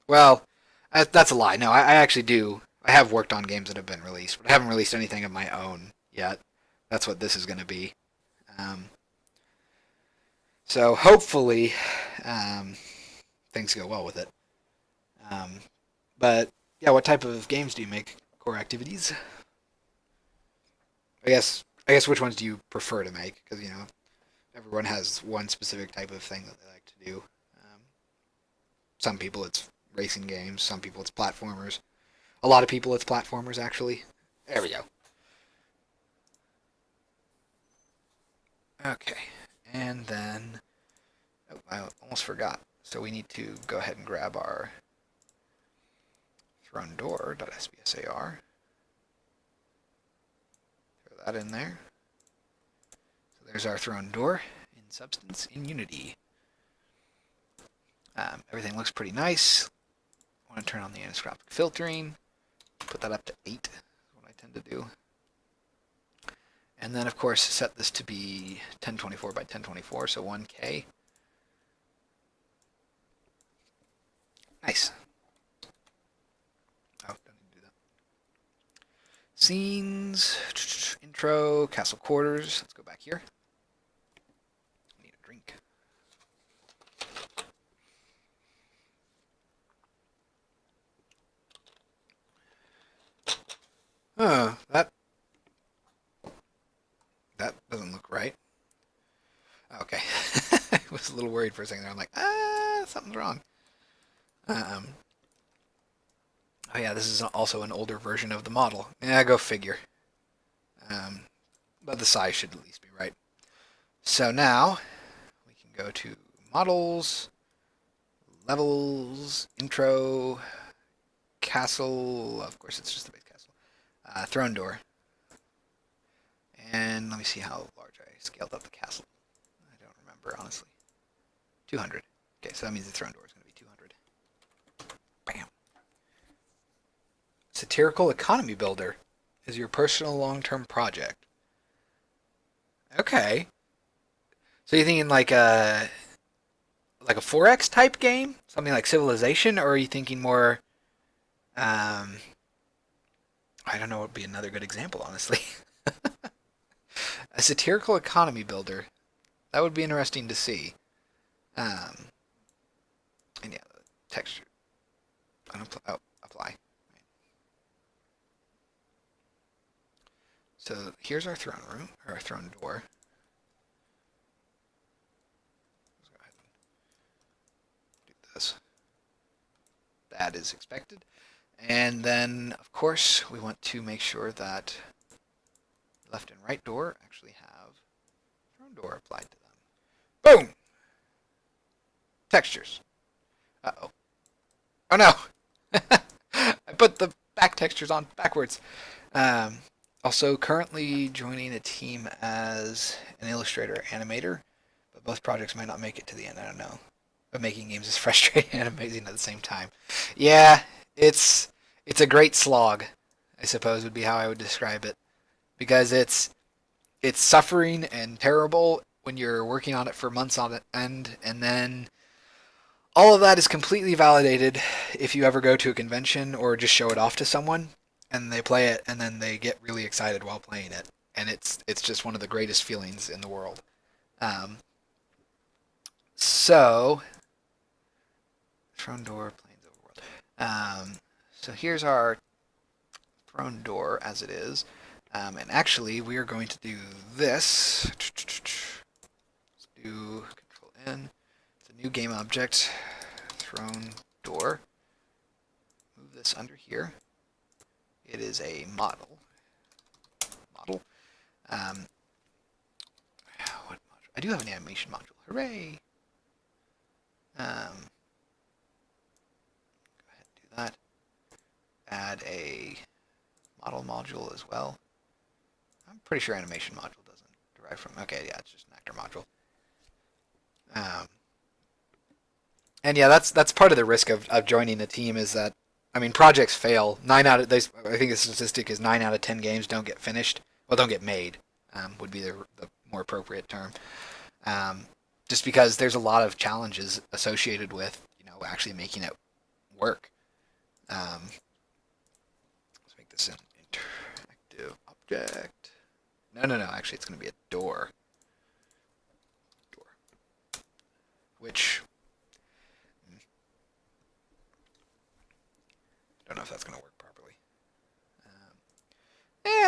Well, that's a lie. No, I actually do. I have worked on games that have been released, but I haven't released anything of my own yet. That's what this is going to be. So hopefully, things go well with it. But yeah, what type of games do you make? Core activities? I guess which ones do you prefer to make? Because everyone has one specific type of thing that they like to do. Some people it's racing games. Some people it's platformers. A lot of people it's platformers actually. There we go. Okay, and then I almost forgot. So we need to go ahead and grab our throne door.sbsar. Throw that in there. So there's our throne door in Substance in Unity. Everything looks pretty nice. I want to turn on the aniscopic filtering. Put that up to 8 is what I tend to do. And then, of course, set this to be 1024 by 1024, so 1K. Nice. Oh, don't need to do that. Scenes, intro, castle quarters. Let's go back here. I need a drink. Oh, that doesn't look right. Okay. I was a little worried for a second there. I'm like, something's wrong. Oh yeah, this is also an older version of the model. Yeah, go figure. But the size should at least be right. So now we can go to models, levels, intro, castle. Of course, it's just the base castle. Throne door. And let me see how large I scaled up the castle. I don't remember, honestly. 200. Okay, so that means the throne door is going to be 200. Bam. Satirical Economy Builder is your personal long-term project. Okay. So you're thinking like a 4X type game? Something like Civilization? Or are you thinking more... I don't know what would be another good example, honestly. A satirical economy builder. That would be interesting to see. And yeah, the texture. Apply. So here's our throne room, or our throne door. Let's go ahead and do this. That is expected. And then, of course, we want to make sure that left and right door actually have throne door applied to them. Boom! Textures. Uh-oh. Oh no! I put the back textures on backwards. Also, currently joining a team as an illustrator animator, but both projects might not make it to the end. I don't know. But making games is frustrating and amazing at the same time. Yeah, it's a great slog, I suppose would be how I would describe it, because it's suffering and terrible when you're working on it for months on end, and then all of that is completely validated if you ever go to a convention or just show it off to someone and they play it and then they get really excited while playing it. And it's just one of the greatest feelings in the world. So, throne door, planes overworld. So here's our throne door as it is. And actually, we are going to do this. Let's do Control N. It's a new game object. Throne door. Move this under here. It is a model. Model. What module? I do have an animation module. Hooray! Go ahead and do that. Add a model module as well. I'm pretty sure animation module doesn't derive from. Okay, yeah, it's just an actor module. And yeah, that's part of the risk of joining a team is that, I mean, projects fail. I think the statistic is 9 out of 10 games don't get finished. Well, don't get made, would be the more appropriate term. Just because there's a lot of challenges associated with, actually making it work. Let's make this an interactive object. No. Actually, it's going to be a door. Which, don't know if that's going to work properly.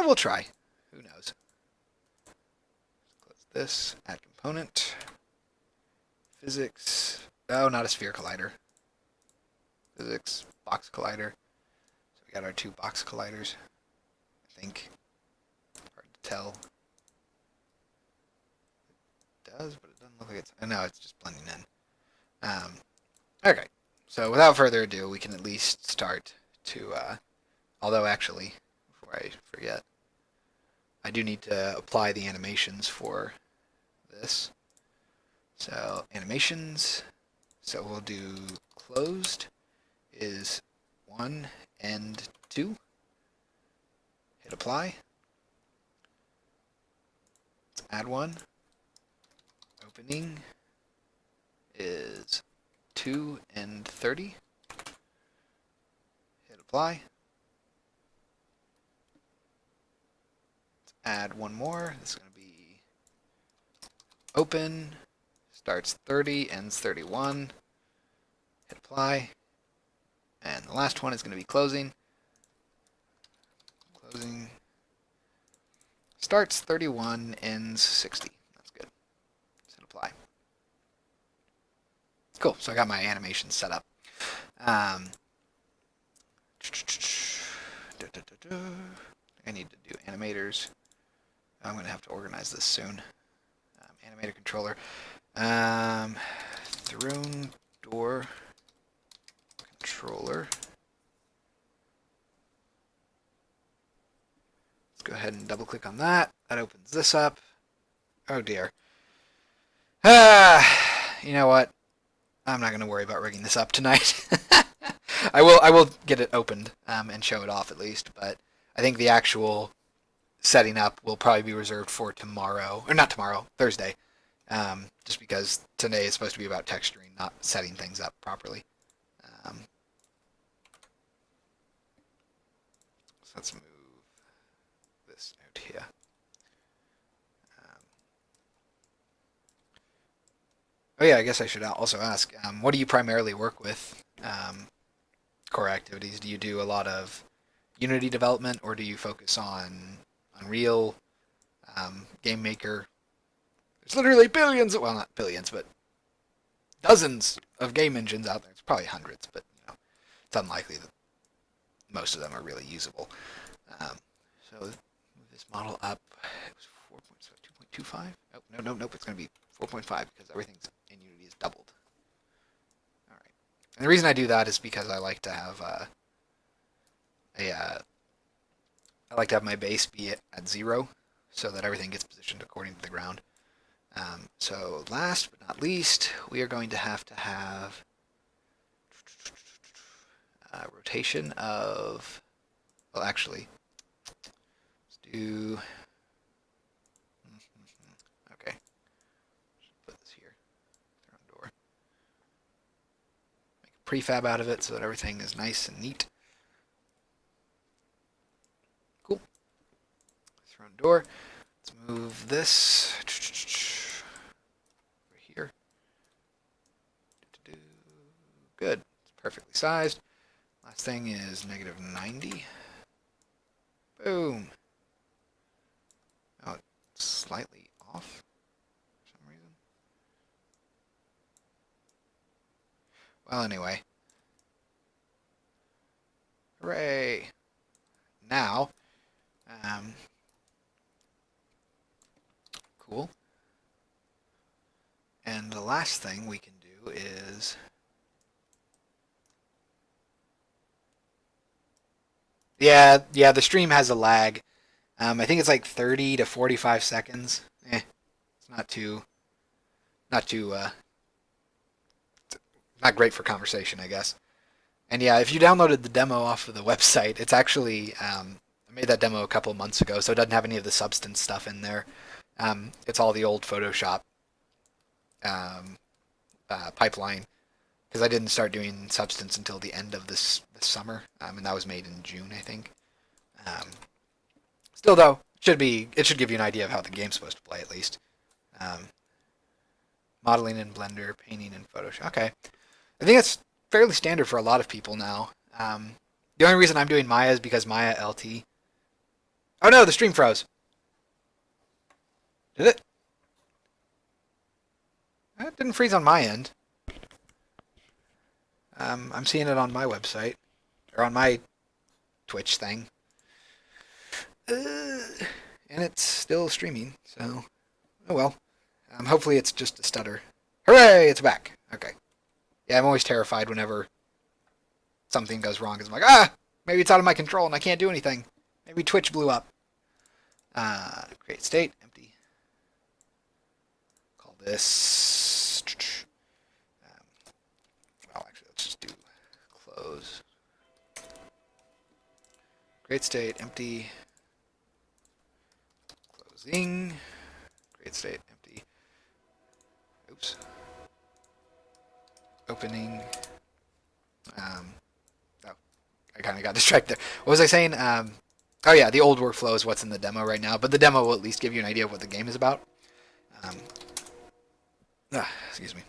We'll try. Who knows? Close this. Add component. Physics. Oh, not a sphere collider. Physics. Box collider. So we got our 2 box colliders. I think. Hard to tell. It does, but it doesn't look like it's. Oh, no, it's just blending in. Okay. So without further ado, we can at least start to. Although actually, before I forget, I do need to apply the animations for this. So animations. So we'll do closed is 1 and 2. Hit apply. Let's add one. Opening is 2 and 30. Hit apply. Let's add one more. This is going to be open. Starts 30, ends 31. Hit apply. And the last one is going to be closing. Closing. Starts 31, ends 60. That's good. Let's hit apply. Cool. So I got my animation set up. I need to do animators. I'm going to have to organize this soon. Animator controller. Throne door controller. Let's go ahead and double click on that. That opens this up. Oh dear. You know what? I'm not going to worry about rigging this up tonight. I will get it opened and show it off at least, but I think the actual setting up will probably be reserved for tomorrow, or not tomorrow, Thursday. Just because today is supposed to be about texturing, not setting things up properly. So let's move this out here. Oh yeah, I guess I should also ask, what do you primarily work with? Core activities? Do you do a lot of Unity development, or do you focus on Unreal, Game Maker? There's literally billions, well not billions, but dozens of game engines out there. It's probably hundreds, but it's unlikely that most of them are really usable. So move this model up. It was 2.25. Oh, nope. It's going to be 4.5 because everything's in Unity is doubled. All right. And the reason I do that is because I like to have I like to have my base be at 0 so that everything gets positioned according to the ground. So last but not least, we are going to have rotation of, well actually, let's do, okay, put this here, throne door. prefab out of it so that everything is nice and neat. Cool. Front door. Let's move this over here. Good. It's perfectly sized. Last thing is -90. Boom. Oh, it's slightly off for some reason. Well, anyway. Hooray. Now, cool. And the last thing we can do is yeah, the stream has a lag. I think it's like 30 to 45 seconds. It's not great for conversation, I guess. And yeah, if you downloaded the demo off of the website, it's actually I made that demo a couple of months ago, so it doesn't have any of the substance stuff in there. It's all the old Photoshop pipeline, because I didn't start doing substance until the end of this summer, and that was made in June, I think. Still, though, it should give you an idea of how the game's supposed to play, at least. Modeling in Blender, painting in Photoshop. Okay, I think that's fairly standard for a lot of people now. The only reason I'm doing Maya is because Maya LT. Oh no, the stream froze. Did it? It didn't freeze on my end. I'm seeing it on my website, or on my Twitch thing. And it's still streaming, so oh well. Hopefully it's just a stutter. Hooray, it's back. Okay. Yeah, I'm always terrified whenever something goes wrong, because I'm like, maybe it's out of my control and I can't do anything. Maybe Twitch blew up. Create state, empty. Call this... well, actually, let's just do close. Create state, empty. Closing. Create state, empty. Oops. Opening. Oh, I kind of got distracted there. What was I saying? Oh yeah, the old workflow is what's in the demo right now, but the demo will at least give you an idea of what the game is about. Excuse me.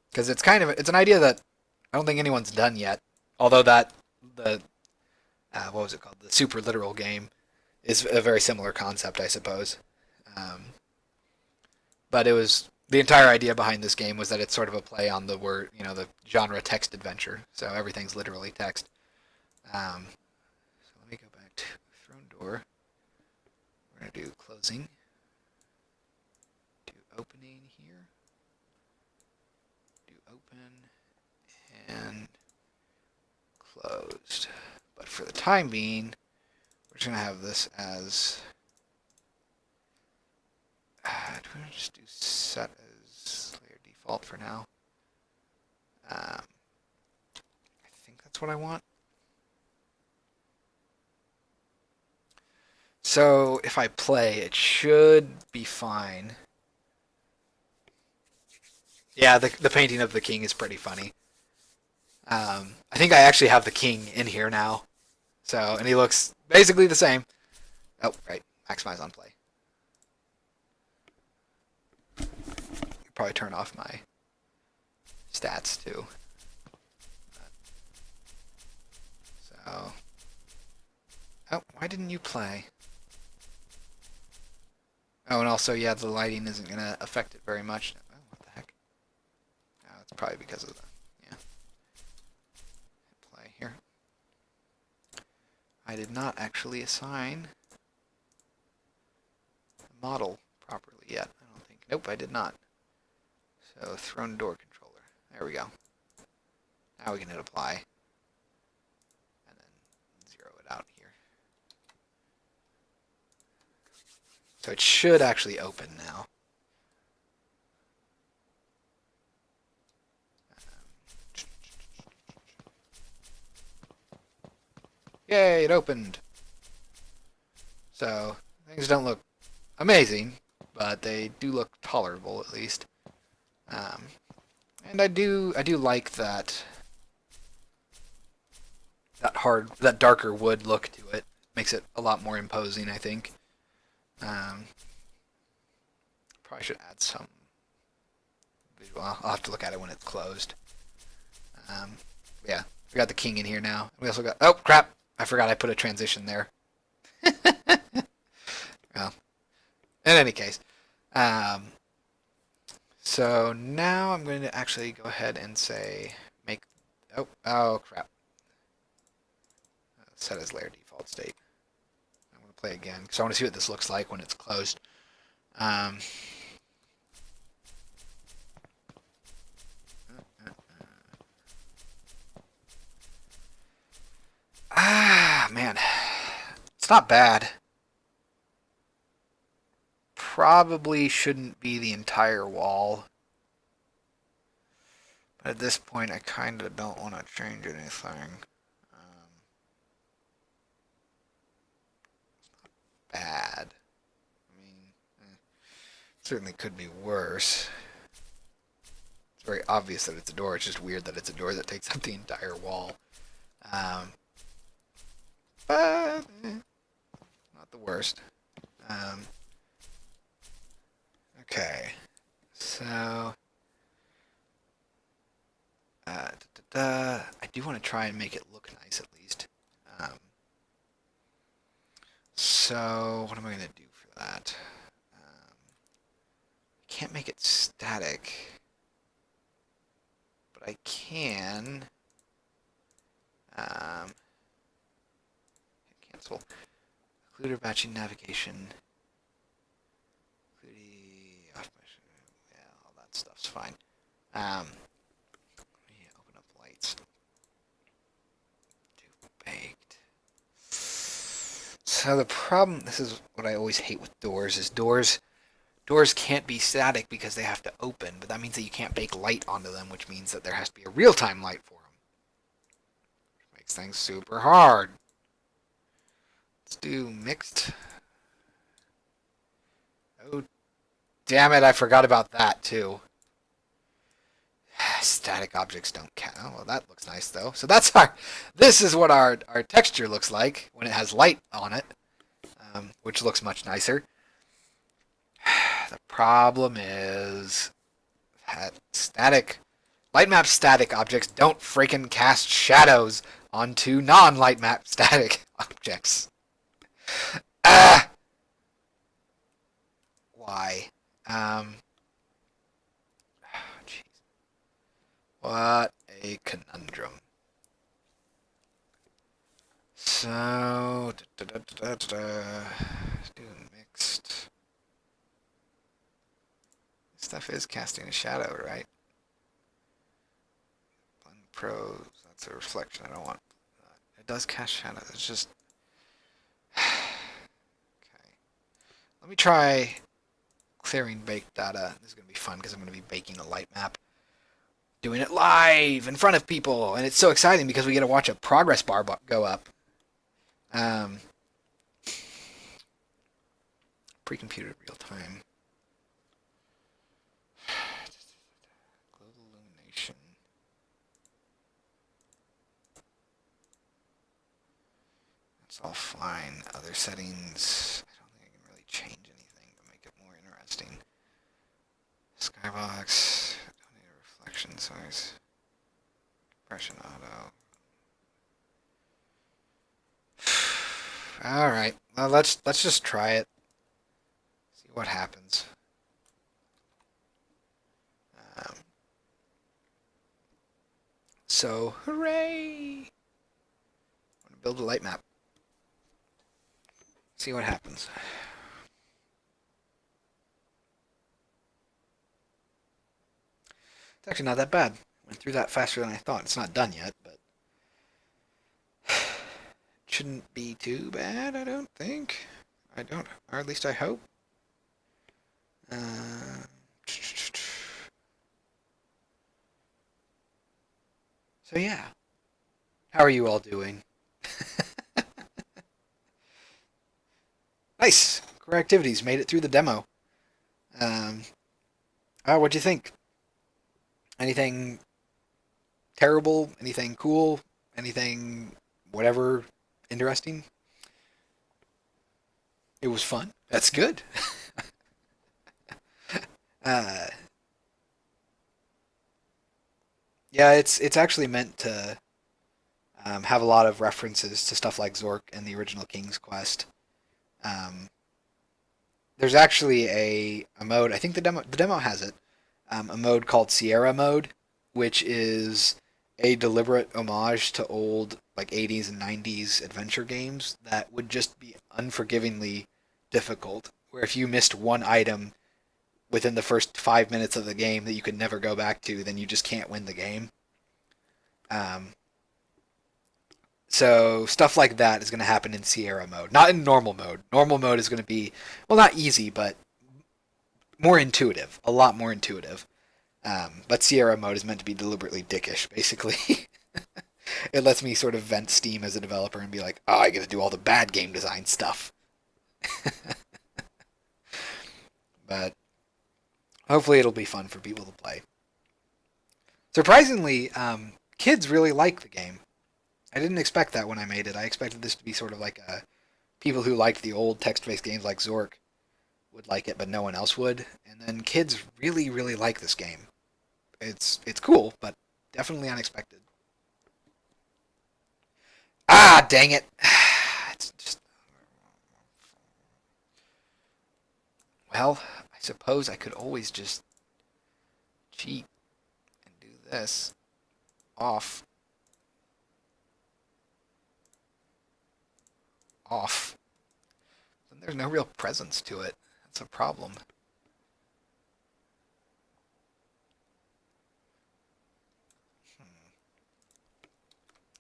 Because it's an idea that I don't think anyone's done yet. Although the what was it called? The Super Literal game is a very similar concept, I suppose. But the entire idea behind this game was that it's sort of a play on the word, the genre text adventure. So everything's literally text. So let me go back to Throne Door. We're going to do closing. Do opening here. Do open. And closed. But for the time being, we're just going to have this as... do we just do set as layer default for now? I think that's what I want. So if I play, it should be fine. Yeah, the painting of the king is pretty funny. I think I actually have the king in here now. And he looks basically the same. Oh, right. Maximize on play. Probably turn off my stats too. So, why didn't you play? Oh, and also, yeah, the lighting isn't going to affect it very much. Oh, what the heck? Oh, it's probably because of play here. I did not actually assign the model properly yet, I don't think. Nope, I did not. So, Throne Door Controller. There we go. Now we can hit apply. And then zero it out here. So it should actually open now. Yay, it opened! So, things don't look amazing, but they do look tolerable at least. And I do like that darker wood look to it. Makes it a lot more imposing, I think. Probably should add some visual. I'll have to look at it when it's closed. Yeah, we got the king in here now. We also got. Oh crap! I forgot I put a transition there. Well, in any case, so now I'm going to actually go ahead and say make. Oh crap! Set as layer default state. I'm going to play again because I want to see what this looks like when it's closed. Man. It's not bad. Probably shouldn't be the entire wall. But at this point, I kind of don't want to change anything. Bad. I mean, certainly could be worse. It's very obvious that it's a door. It's just weird that it's a door that takes up the entire wall. But not the worst. Okay, so I do want to try and make it look nice at least. So what am I going to do for that? I can't make it static, but I can. Cancel. Occluder batching navigation. Yeah, all that stuff's fine. Yeah, open up lights. Do baked. So the problem, this is what I always hate with doors, is doors can't be static because they have to open, but that means that you can't bake light onto them, which means that there has to be a real-time light for them. Which makes things super hard. Let's do mixed. Oh, damn it, I forgot about that, too. Static objects don't count. Oh, well, that looks nice, though. So that's this is what our texture looks like when it has light on it, which looks much nicer. The problem is that light map static objects don't freaking cast shadows onto non-light map static objects. Why? Jeez. What a conundrum. So, doing mixed. Stuff is casting a shadow, right? Blend Pro, that's a reflection. I don't want. It does cast shadow. It's just. Okay. Let me try clearing baked data. This is going to be fun because I'm going to be baking a light map. Doing it live in front of people. And it's so exciting because we get to watch a progress bar go up. Pre-computed real time. Global illumination. That's all fine. Other settings. I don't think I can really change anything to make it more interesting. Skybox. Don't need a reflection size. Compression auto. All right. Well, let's just try it. See what happens. So, hooray! I'm gonna build a light map. See what happens. It's actually not that bad. Went through that faster than I thought. It's not done yet, but it shouldn't be too bad, I don't think. Or at least I hope. So yeah. How are you all doing? Nice! Core Activities made it through the demo. What'd you think? Anything terrible? Anything cool? Anything whatever interesting? It was fun. That's good. uh, yeah, it's actually meant to have a lot of references to stuff like Zork and the original King's Quest. Um, there's actually a mode. I think the demo has it. A mode called Sierra Mode, which is a deliberate homage to old like 80s and 90s adventure games that would just be unforgivingly difficult. Where if you missed one item within the first 5 minutes of the game that you could never go back to, then you just can't win the game. Um, so stuff like that is going to happen in Sierra mode, not in normal mode. Normal mode is going to be, well, not easy, but more intuitive, a lot more intuitive. But Sierra mode is meant to be deliberately dickish, basically. It lets me sort of vent steam as a developer and be like, oh, I get to do all the bad game design stuff. But hopefully it'll be fun for people to play. Surprisingly, kids really like the game. I didn't expect that when I made it. I expected this to be sort of like people who liked the old text-based games like Zork would like it, but no one else would. And then kids really, really like this game. It's cool, but definitely unexpected. Ah, dang it! It's just, well, I suppose I could always just cheat and do this off. Then there's no real presence to it. That's a problem.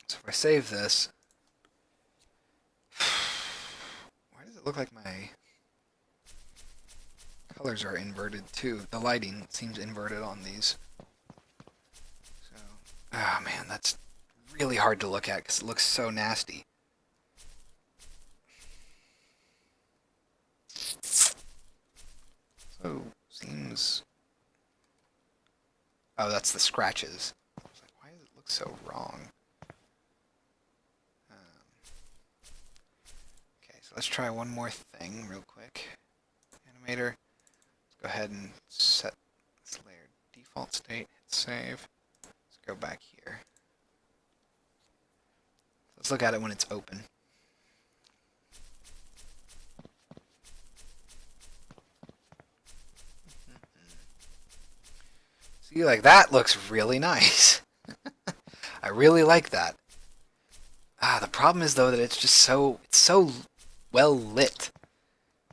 So if I save this, why does it look like my colors are inverted too? The lighting seems inverted on these. So, oh man, that's really hard to look at because it looks so nasty. So, seems... Oh, that's the scratches. I was like, why does it look so wrong? Okay, so let's try one more thing real quick. Animator. Let's go ahead and set this layer default state. Hit save. Let's go back here. Let's look at it when it's open. See, like that looks really nice. I really like that. The problem is though that it's so well lit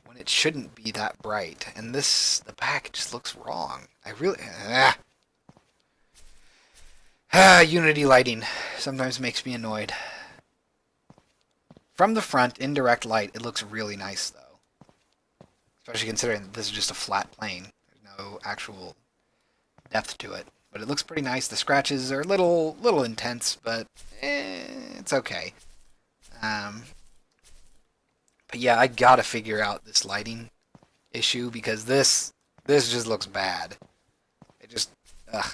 when it shouldn't be that bright, and the back just looks wrong. I really Unity lighting sometimes makes me annoyed. From the front, indirect light, it looks really nice though, especially considering that this is just a flat plane. There's no actual depth to it, but it looks pretty nice. The scratches are a little intense, but it's okay. But yeah, I gotta figure out this lighting issue because this just looks bad. It just ugh.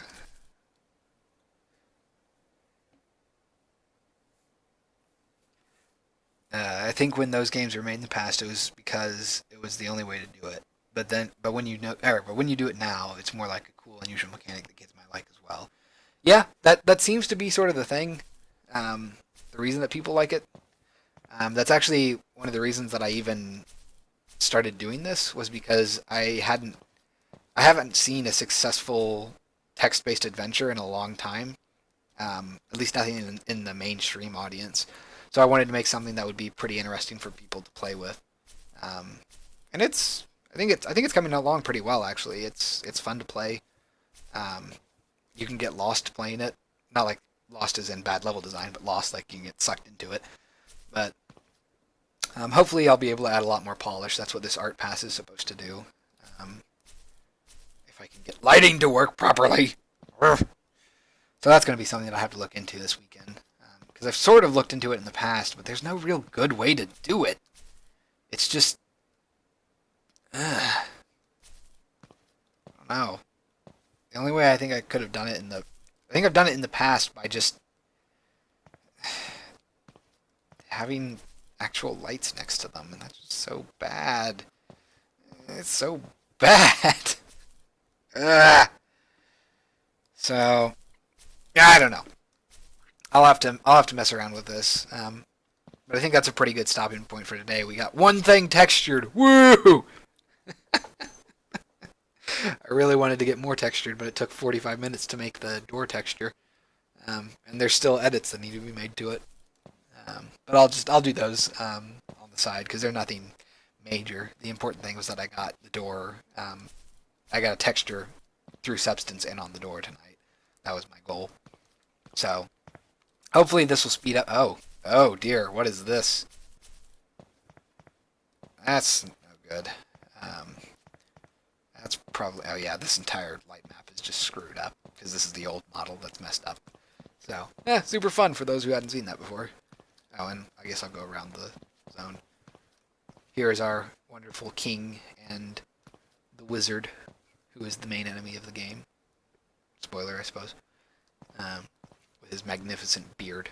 I think when those games were made in the past, it was because it was the only way to do it. But when you do it now, it's more like a cool, unusual mechanic that kids might like as well. Yeah, that seems to be sort of the thing. The reason that people like it. That's actually one of the reasons that I even started doing this was because I haven't seen a successful text-based adventure in a long time. At least nothing in the mainstream audience. So I wanted to make something that would be pretty interesting for people to play with. And I think it's coming along pretty well actually. It's fun to play. You can get lost playing it. Not like lost as in bad level design, but lost like you can get sucked into it. But hopefully I'll be able to add a lot more polish. That's what this art pass is supposed to do. If I can get lighting to work properly. So that's going to be something that I have to look into this weekend. Because I've sort of looked into it in the past, but there's no real good way to do it. It's just... I don't know. The only way I think I could have done it I think I've done it in the past by just having actual lights next to them, and that's just so bad. It's so bad. Ugh. So, I don't know. I'll have to mess around with this. But I think that's a pretty good stopping point for today. We got one thing textured. Woo! I really wanted to get more textured, but it took 45 minutes to make the door texture. And there's still edits that need to be made to it. But I'll do those on the side because they're nothing major. The important thing was that I got the door. I got a texture through Substance and on the door tonight. That was my goal. So hopefully this will speed up. Oh dear, what is this? That's no good. That's probably, oh yeah, this entire light map is just screwed up because this is the old model that's messed up. So, super fun for those who hadn't seen that before. Oh, and I guess I'll go around the zone. Here is our wonderful king and the wizard, who is the main enemy of the game. Spoiler, I suppose. With his magnificent beard.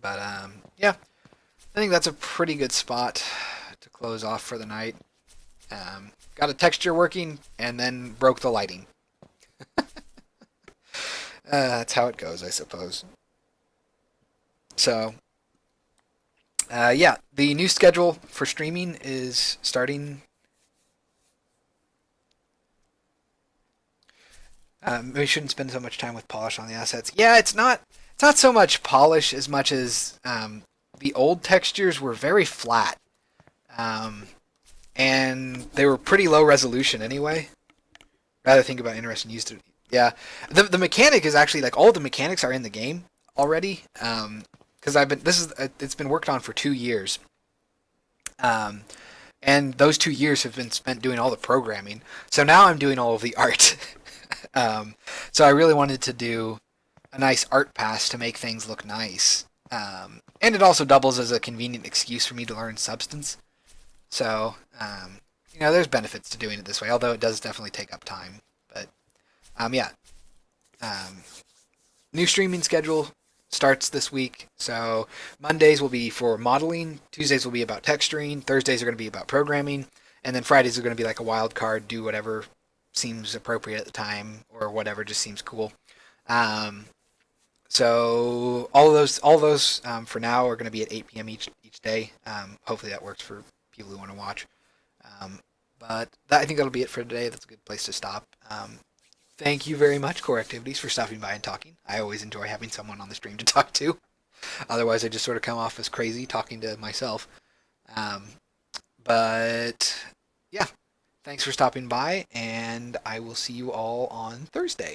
But, yeah. I think that's a pretty good spot to close off for the night. Got a texture working, and then broke the lighting. That's how it goes, I suppose. So, yeah, the new schedule for streaming is starting. We shouldn't spend so much time with polish on the assets. Yeah, it's not so much polish as much as the old textures were very flat. And they were pretty low resolution anyway. Rather think about interesting use to. Yeah, the mechanic is actually like all the mechanics are in the game already. Because it's been worked on for 2 years. And those 2 years have been spent doing all the programming. So now I'm doing all of the art. So I really wanted to do a nice art pass to make things look nice. And it also doubles as a convenient excuse for me to learn Substance. So, there's benefits to doing it this way, although it does definitely take up time. But, yeah. New streaming schedule starts this week. So, Mondays will be for modeling, Tuesdays will be about texturing, Thursdays are going to be about programming, and then Fridays are going to be like a wild card, do whatever seems appropriate at the time, or whatever just seems cool. So, all those for now are going to be at 8 p.m. each day. Hopefully that works for people who want to watch. But I think that'll be it for today. That's a good place to stop. Thank you very much, Core Activities, for stopping by and talking. I always enjoy having someone on the stream to talk to. Otherwise, I just sort of come off as crazy talking to myself. But, yeah. Thanks for stopping by, and I will see you all on Thursday.